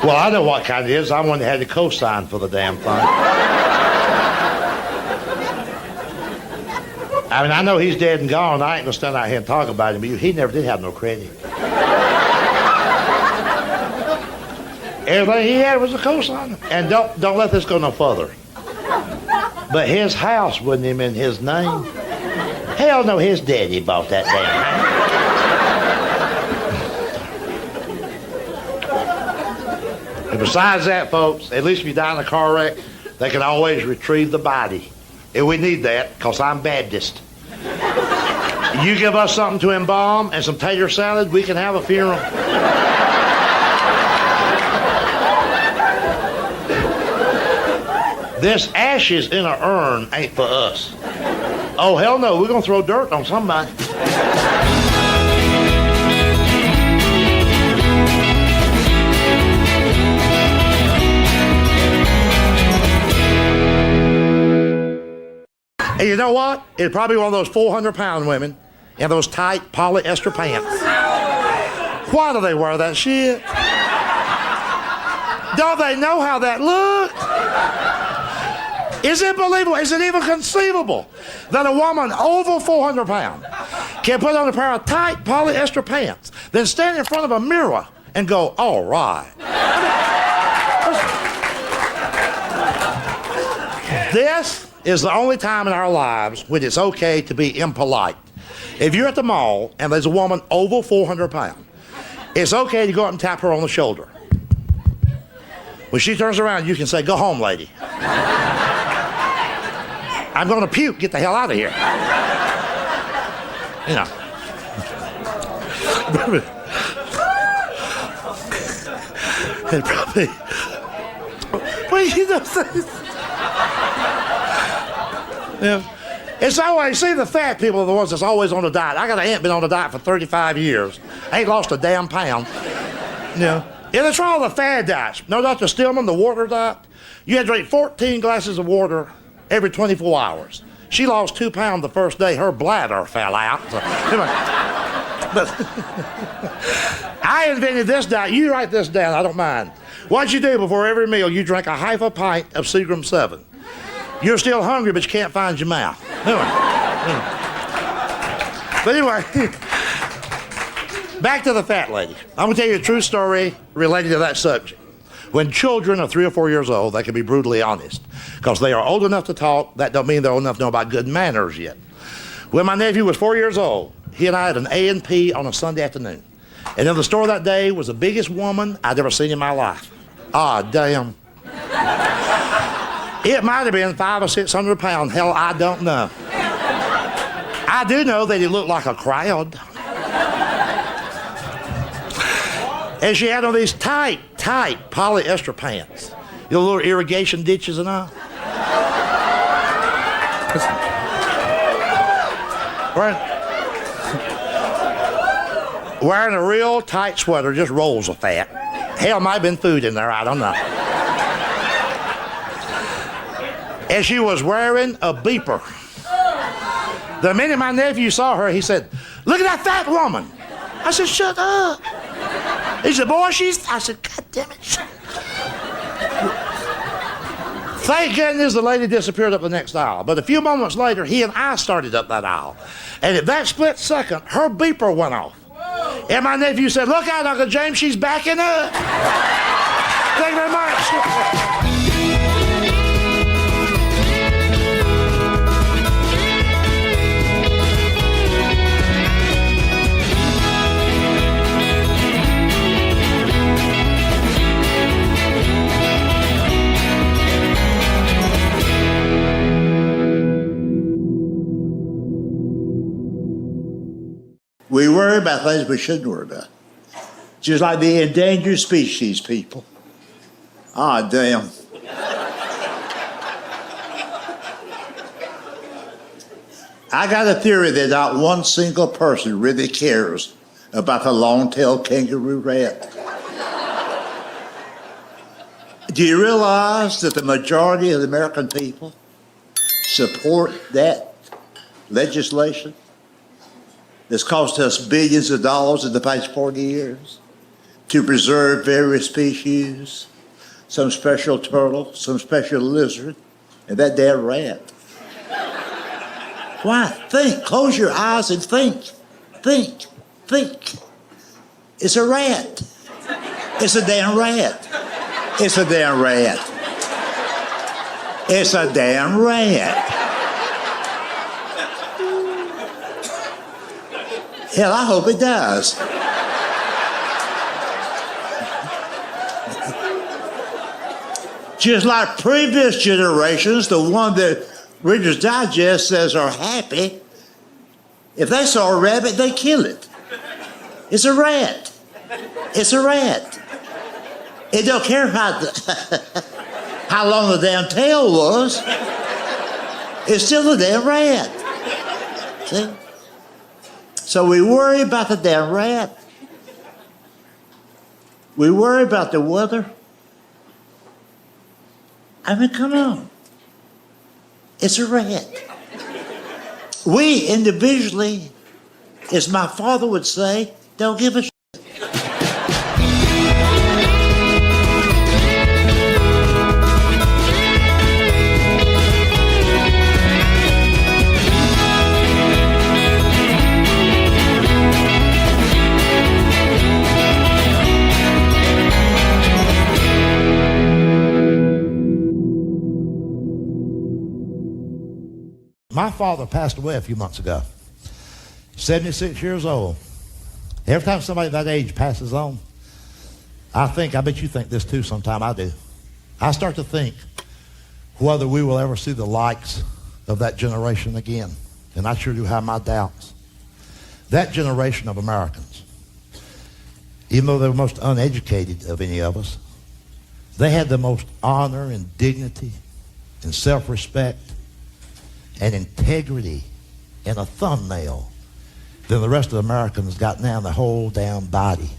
S1: Well, I know what kind it is. I'm one that had the cosign for the damn thing. I mean, I know he's dead and gone. I ain't gonna stand out here and talk about him, but he never did have no credit. Everything he had was a cosign. And don't let this go no further. But his house wasn't even in his name. Hell no, his daddy bought that damn house. And besides that, folks, at least if you die in a car wreck, they can always retrieve the body. And we need that, because I'm Baptist. You give us something to embalm and some tater salad, we can have a funeral. This ashes in an urn ain't for us. Oh, hell no, we're going to throw dirt on somebody. And you know what? It's probably one of those 400-pound women in those tight polyester pants. Why do they wear that shit? Don't they know how that looked? Is it believable? Is it even conceivable that a woman over 400 pounds can put on a pair of tight polyester pants, then stand in front of a mirror and go, all right? This is the only time in our lives when it's okay to be impolite. If you're at the mall and there's a woman over 400 pounds, it's okay to go up and tap her on the shoulder. When she turns around, you can say, go home, lady. I'm going to puke. Get the hell out of here. You know. It probably. Well, you know. Yeah. It's always, see, the fat people are the ones that's always on a diet. I got an aunt been on a diet for 35 years. Ain't lost a damn pound. You know. Yeah, they try all the fad diets. No, Dr. Stillman, the water diet. You had to drink 14 glasses of water every 24 hours. She lost 2 pounds the first day. Her bladder fell out. So, but I invented this diet. You write this down. I don't mind. What you do before every meal, you drink a half a pint of Seagram 7. You're still hungry, but you can't find your mouth. But anyway, back to the fat lady. I'm going to tell you a true story related to that subject. When children are 3 or 4 years old, they can be brutally honest. Because they are old enough to talk, that don't mean they're old enough to know about good manners yet. When my nephew was 4 years old, he and I had an A&P on a Sunday afternoon. And in the store that day was the biggest woman I'd ever seen in my life. Ah, damn. It might have been 500 or 600 pounds. Hell, I don't know. I do know that it looked like a crowd. And she had on these tight polyester pants. You know, little irrigation ditches and all. Wearing a real tight sweater, just rolls of fat. Hell, might have been food in there, I don't know. And she was wearing a beeper. The minute my nephew saw her, he said, look at that fat woman. I said, shut up. He said, boy, I said, God damn it. Thank goodness the lady disappeared up the next aisle. But a few moments later, he and I started up that aisle. And at that split second, her beeper went off. And my nephew said, look out, Uncle James, she's backing up. Thank you very much.
S5: We worry about things we shouldn't worry about. Just like the endangered species people. Ah, damn. I got a theory that not one single person really cares about the long-tailed kangaroo rat. Do you realize that the majority of the American people support that legislation that's cost us billions of dollars in the past 40 years to preserve various species, some special turtle, some special lizard, and that damn rat? Why? Think. Close your eyes and think. Think. Think. It's a rat. It's a damn rat. It's a damn rat. It's a damn rat. Hell, I hope it does. Just like previous generations, the one that Reader's Digest says are happy, if they saw a rabbit, they kill it. It's a rat. It's a rat. It don't care how long the damn tail was. It's still a damn rat. See? So we worry about the damn rat. We worry about the weather. I mean, come on. It's a rat. We individually, as my father would say, don't give a shit.
S1: My father passed away a few months ago, 76 years old. Every time somebody that age passes on, I bet you think this too sometime, I do. I start to think whether we will ever see the likes of that generation again. And I sure do have my doubts. That generation of Americans, even though they were most uneducated of any of us, they had the most honor and dignity and self-respect and integrity and a thumbnail than the rest of the Americans got now in the whole damn body.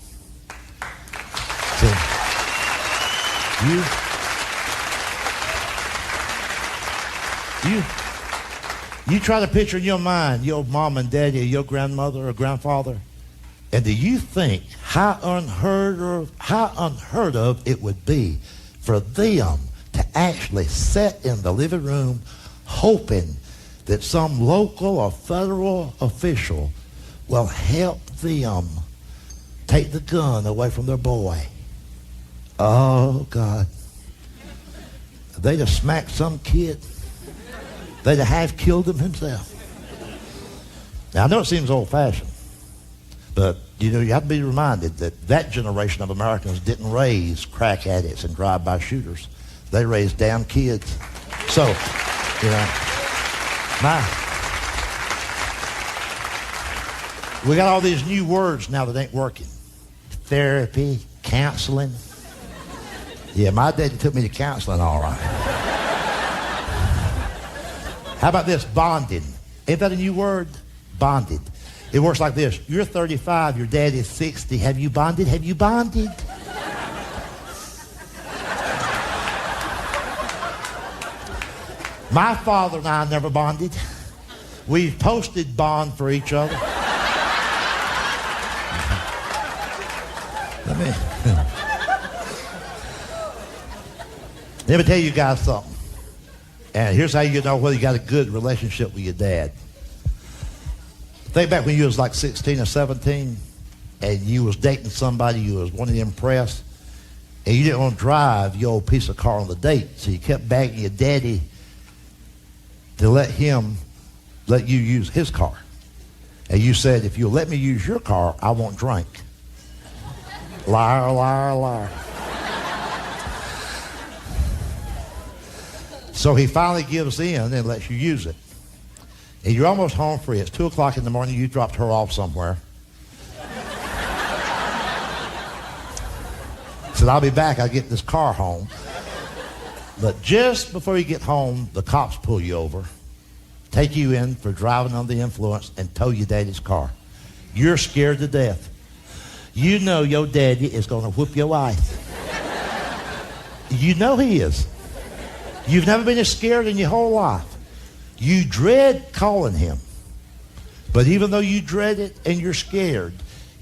S1: So, you try to picture in your mind your mom and daddy or your grandmother or grandfather, and do you think how unheard of it would be for them to actually sit in the living room hoping that some local or federal official will help them take the gun away from their boy? Oh, God. They'd have smacked some kid. They'd have half killed him himself. Now, I know it seems old-fashioned, but, you have to be reminded that that generation of Americans didn't raise crack addicts and drive-by shooters. They raised damn kids. So, we got all these new words now that ain't working. Therapy, counseling. Yeah, my daddy took me to counseling, all right. How about this? Bonding. Ain't that a new word? Bonded. It works like this. You're 35, your dad is 60. Have you bonded? Have you bonded? My father and I never bonded. We posted bond for each other. Let me tell you guys something. And here's how you know whether you got a good relationship with your dad. Think back when you was like 16 or 17 and you was dating somebody you was wanting to impress, and you didn't want to drive your old piece of car on the date, so you kept begging your daddy to let you use his car. And you said, if you'll let me use your car, I won't drink. Liar, liar, liar. So he finally gives in and lets you use it. And you're almost home free. It's 2 o'clock in the morning. You dropped her off somewhere. Said, I'll be back. I'll get this car home. But just before you get home, the cops pull you over, take you in for driving under the influence, and tow your daddy's car. You're scared to death. You know your daddy is going to whoop your ass. You know he is. You've never been as scared in your whole life. You dread calling him. But even though you dread it and you're scared,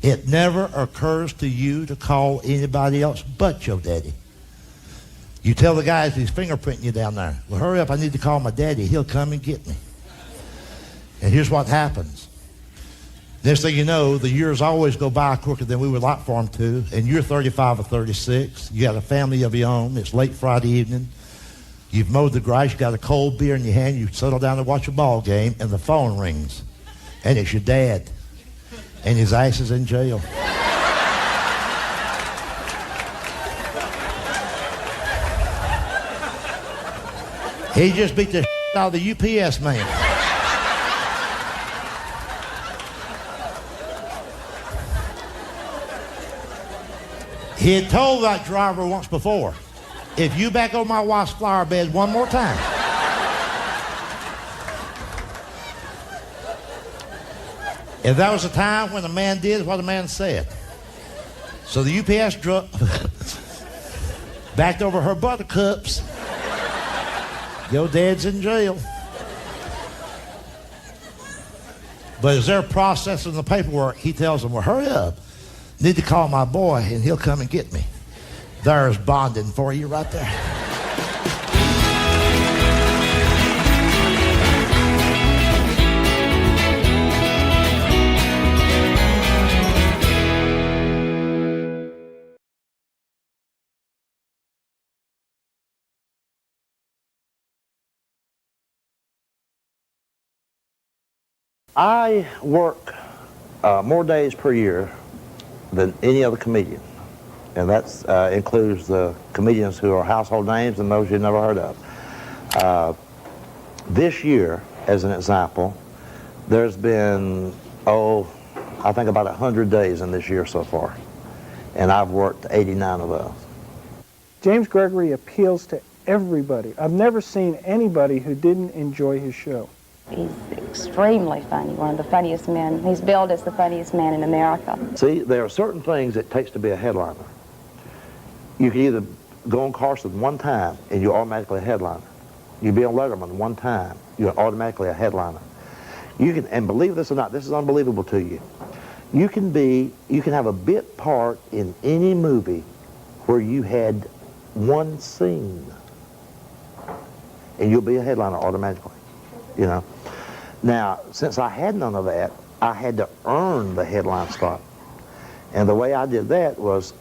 S1: it never occurs to you to call anybody else but your daddy. You tell the guys he's fingerprinting you down there, well, hurry up, I need to call my daddy. He'll come and get me. And here's what happens. Next thing you know, the years always go by quicker than we would like for them to, and you're 35 or 36. You got a family of your own. It's late Friday evening. You've mowed the grass. You got a cold beer in your hand. You settle down to watch a ball game, and the phone rings. And it's your dad. And his ass is in jail. He just beat the shit out of the UPS man. He had told that driver once before, if you back on my wife's flower bed one more time. If that was the time when the man did what the man said. So the UPS truck backed over her buttercups. Your dad's in jail. But as they're processing the paperwork, he tells them, well, hurry up. Need to call my boy, and he'll come and get me. There's bonding for you right there.
S6: I work more days per year than any other comedian, and that includes the comedians who are household names and those you've never heard of. This year, as an example, there's been, I think about 100 days in this year so far, and I've worked 89 of those.
S7: James Gregory appeals to everybody. I've never seen anybody who didn't enjoy his show.
S8: He's extremely funny, one of the funniest men. He's billed as the funniest man in America.
S6: See, there are certain things it takes to be a headliner. You can either go on Carson one time and you're automatically a headliner. You be on Letterman one time, you're automatically a headliner. You can, and believe this or not, this is unbelievable to you. You can have a bit part in any movie where you had one scene, and you'll be a headliner automatically. You know. Now, since I had none of that, I had to earn the headline spot. And the way I did that was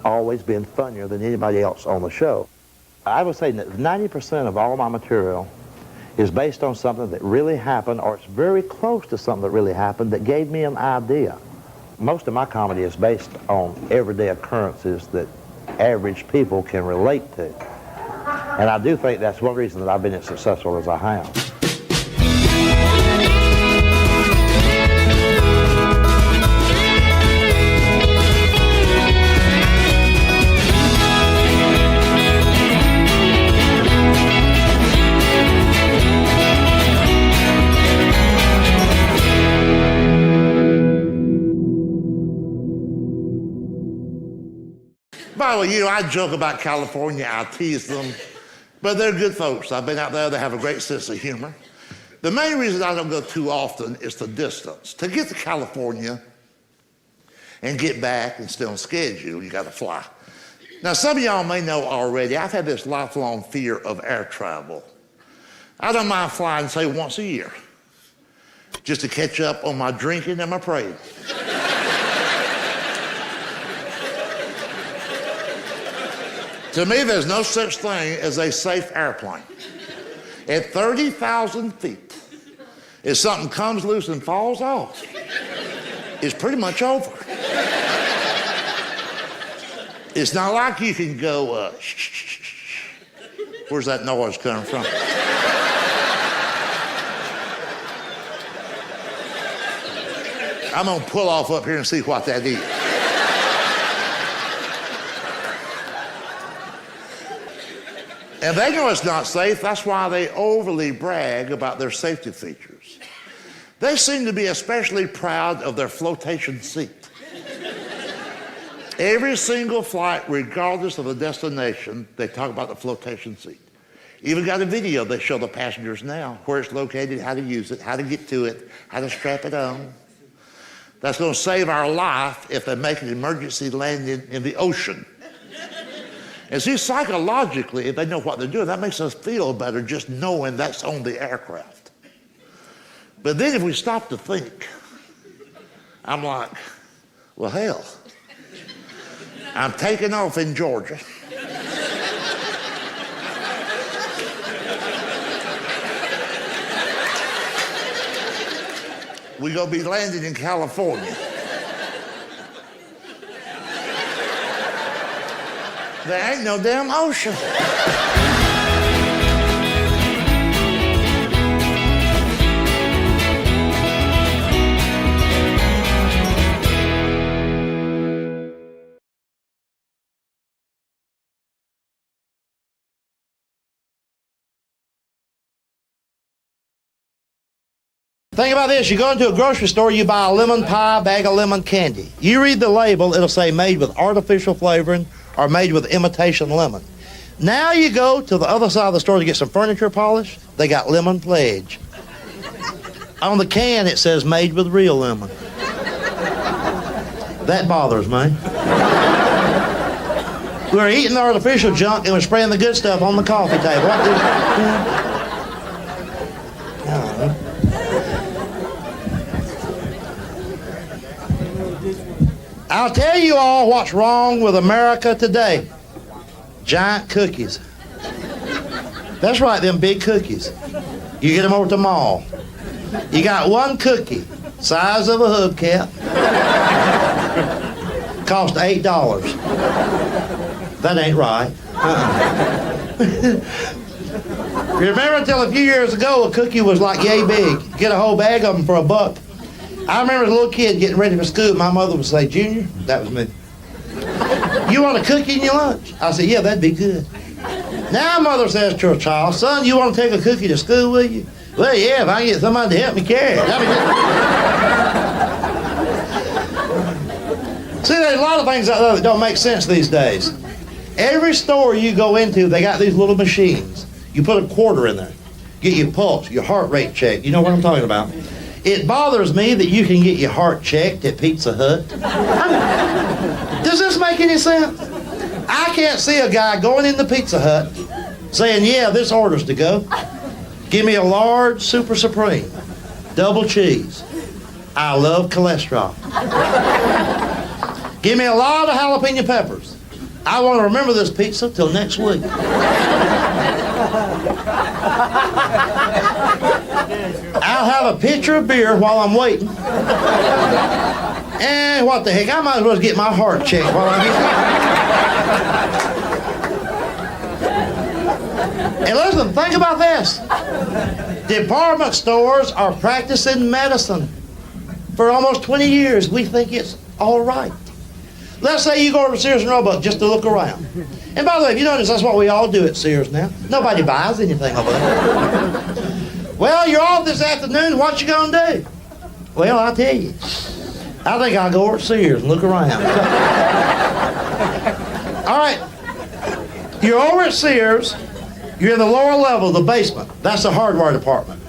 S6: always being funnier than anybody else on the show. I would say that 90% of all my material is based on something that really happened, or it's very close to something that really happened that gave me an idea. Most of my comedy is based on everyday occurrences that average people can relate to. And I do think that's one reason that I've been as successful as I have.
S3: By the way, I joke about California, I tease them, but they're good folks. I've been out there, they have a great sense of humor. The main reason I don't go too often is the distance. To get to California and get back and stay on schedule, you got to fly. Now, some of y'all may know already, I've had this lifelong fear of air travel. I don't mind flying, say, once a year, just to catch up on my drinking and my praying. To me, there's no such thing as a safe airplane. At 30,000 feet, if something comes loose and falls off, it's pretty much over. It's not like you can go, shh. Where's that noise coming from? I'm gonna pull off up here and see what that is. And they know it's not safe. That's why they overly brag about their safety features. They seem to be especially proud of their flotation seat. Every single flight, regardless of the destination, they talk about the flotation seat. Even got a video they show the passengers now, where it's located, how to use it, how to get to it, how to strap it on. That's going to save our life if they make an emergency landing in the ocean. And see, psychologically, if they know what they're doing, that makes us feel better just knowing that's on the aircraft. But then if we stop to think, I'm like, well, hell, I'm taking off in Georgia. We're going to be landing in California. There ain't no damn ocean.
S1: Think about this. You go into a grocery store, you buy a lemon pie, bag of lemon candy. You read the label, it'll say made with artificial flavoring or made with imitation lemon. Now you go to the other side of the store to get some furniture polish, they got lemon pledge. On the can it says made with real lemon. That bothers me. We're eating the artificial junk and we're spraying the good stuff on the coffee table. I'll tell you all what's wrong with America today. Giant cookies. That's right, them big cookies. You get them over to the mall. You got one cookie, size of a hubcap. Cost $8. That ain't right. Remember until a few years ago, a cookie was like yay big. Get a whole bag of them for $1. I remember as a little kid getting ready for school, my mother would say, Junior, that was me, you want a cookie in your lunch? I said, yeah, that'd be good. Now mother says to her child, son, you want to take a cookie to school with you? Well, yeah, if I can get somebody to help me carry it. See, there's a lot of things out there that don't make sense these days. Every store you go into, they got these little machines. You put a quarter in there, get your pulse, your heart rate checked. You know what I'm talking about? It bothers me that you can get your heart checked at Pizza Hut. Does this make any sense? I can't see a guy going into Pizza Hut saying, yeah, this order's to go. Give me a large Super Supreme, double cheese. I love cholesterol. Give me a lot of jalapeno peppers. I want to remember this pizza till next week. I'll have a pitcher of beer while I'm waiting. And what the heck, I might as well get my heart checked while I'm here. And listen, think about this. Department stores are practicing medicine. For almost 20 years, we think it's all right. Let's say you go to Sears and Roebuck just to look around. And by the way, if you notice, that's what we all do at Sears now. Nobody buys anything over there. Well, you're off this afternoon. What you gonna do? Well, I'll tell you. I think I'll go over to Sears and look around. All right. You're over at Sears. You're in the lower level, the basement. That's the hardware department.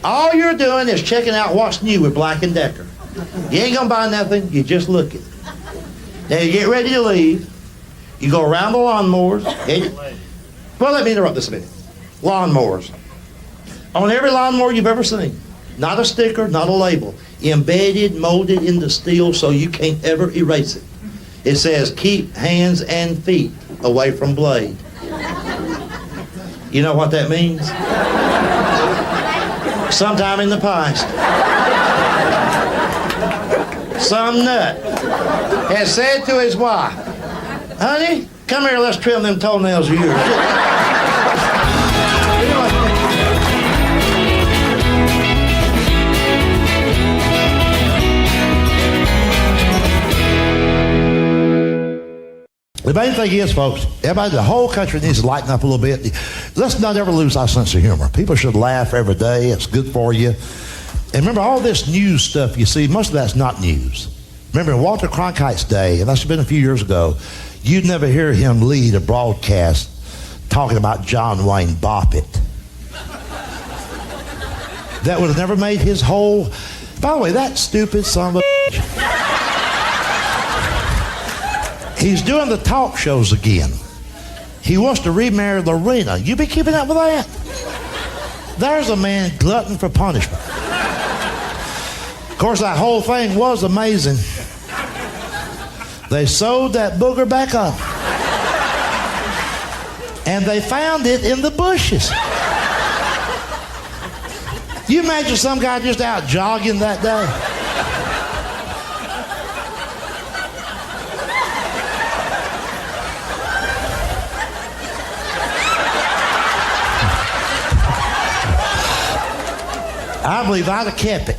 S1: All you're doing is checking out what's new with Black & Decker. You ain't gonna buy nothing. You're just looking. Now you get ready to leave. You go around the lawnmowers. Well, let me interrupt this a minute. Lawnmowers. On every lawnmower you've ever seen, not a sticker, not a label, embedded, molded into steel so you can't ever erase it. It says, keep hands and feet away from blade. You know what that means? Sometime in the past, some nut has said to his wife, honey, come here, let's trim them toenails of yours. The main thing is, folks, everybody, the whole country needs to lighten up a little bit. Let's not ever lose our sense of humor. People should laugh every day. It's good for you. And remember, all this news stuff you see, most of that's not news. Remember, in Walter Cronkite's day, and that's been a few years ago, you'd never hear him lead a broadcast talking about John Wayne Boppitt. That would have never made his whole... By the way, that stupid son of a... He's doing the talk shows again. He wants to remarry Lorena. You be keeping up with that? There's a man glutton for punishment. Of course, that whole thing was amazing. They sewed that booger back up. And they found it in the bushes. You imagine some guy just out jogging that day? I believe I'd have kept it.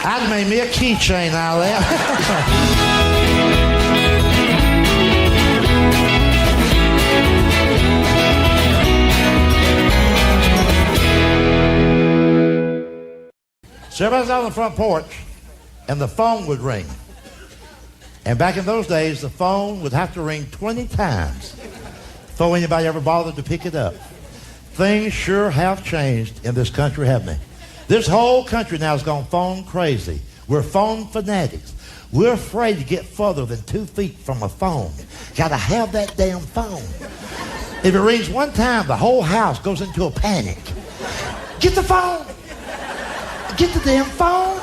S1: I'd have made me a keychain out of that. So everybody's out on the front porch, and the phone would ring. And back in those days, the phone would have to ring 20 times before anybody ever bothered to pick it up. Things sure have changed in this country, haven't they? This whole country now has gone phone crazy. We're phone fanatics. We're afraid to get further than 2 feet from a phone. Got to have that damn phone. If it rings one time, the whole house goes into a panic. Get the phone. Get the damn phone.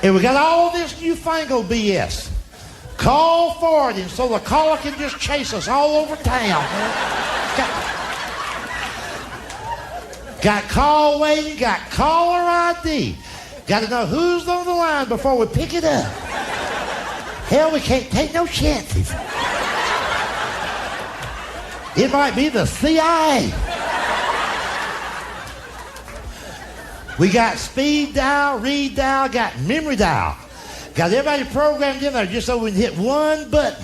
S1: And we got all this newfangled BS. Call forwarding so the caller can just chase us all over town. Got call waiting, got caller ID. Got to know who's on the line before we pick it up. Hell, we can't take no chances. It might be the CIA. We got speed dial, read dial, got memory dial. Got everybody programmed in there just so we can hit one button.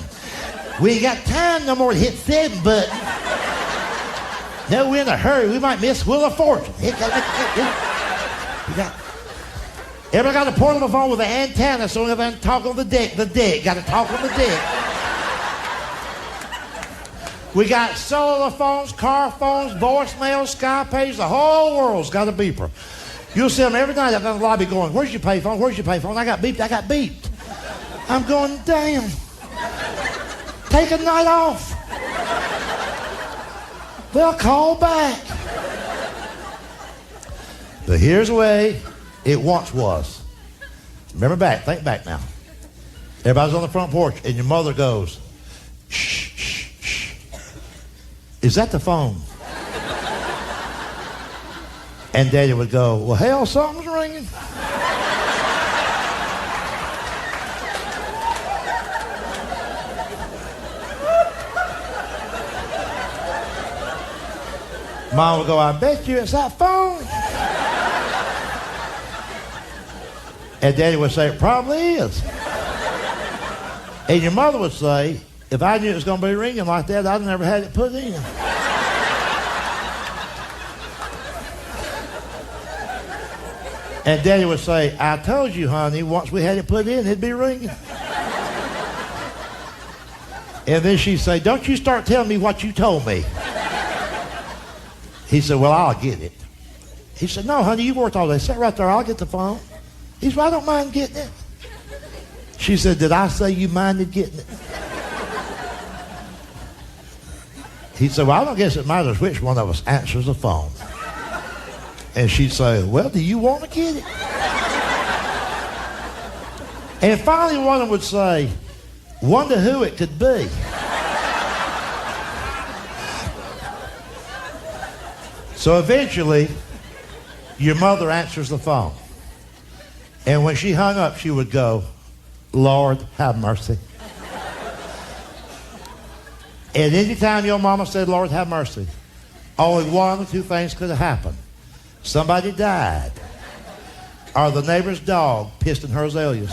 S1: We ain't got time no more to hit 7 buttons. No, we're in a hurry. We might miss Wheel of Fortune. Everybody got a portable phone with an antenna, so we have to talk on the deck. Got to talk on the deck. We got cellular phones, car phones, voicemail, Skypage. The whole world's got a beeper. You'll see them every night up in the lobby going, where's your payphone? Where's your payphone? I got beeped. I'm going, damn. Take a night off. They'll call back. But here's the way it once was. Remember back, think back now. Everybody's on the front porch and your mother goes, shh, shh, shh. Is that the phone? And Daddy would go, well, hell, something's ringing. Mom would go, I bet you it's that phone. And Daddy would say, it probably is. And your mother would say, if I knew it was going to be ringing like that, I'd never had it put in. And Daddy would say, I told you, honey, once we had it put in, it'd be ringing. And then she'd say, don't you start telling me what you told me. He said, well, I'll get it. He said, no, honey, you worked all day. Sit right there, I'll get the phone. He said, I don't mind getting it. She said, did I say you minded getting it? He said, well, I don't guess it matters which one of us answers the phone. And she'd say, well, do you want to get it? And finally one of them would say, wonder who it could be. So eventually, your mother answers the phone. And when she hung up, she would go, Lord, have mercy. And anytime your mama said, Lord, have mercy, only one of 2 things could have happened. Somebody died. or the neighbor's dog pissed in her azaleas.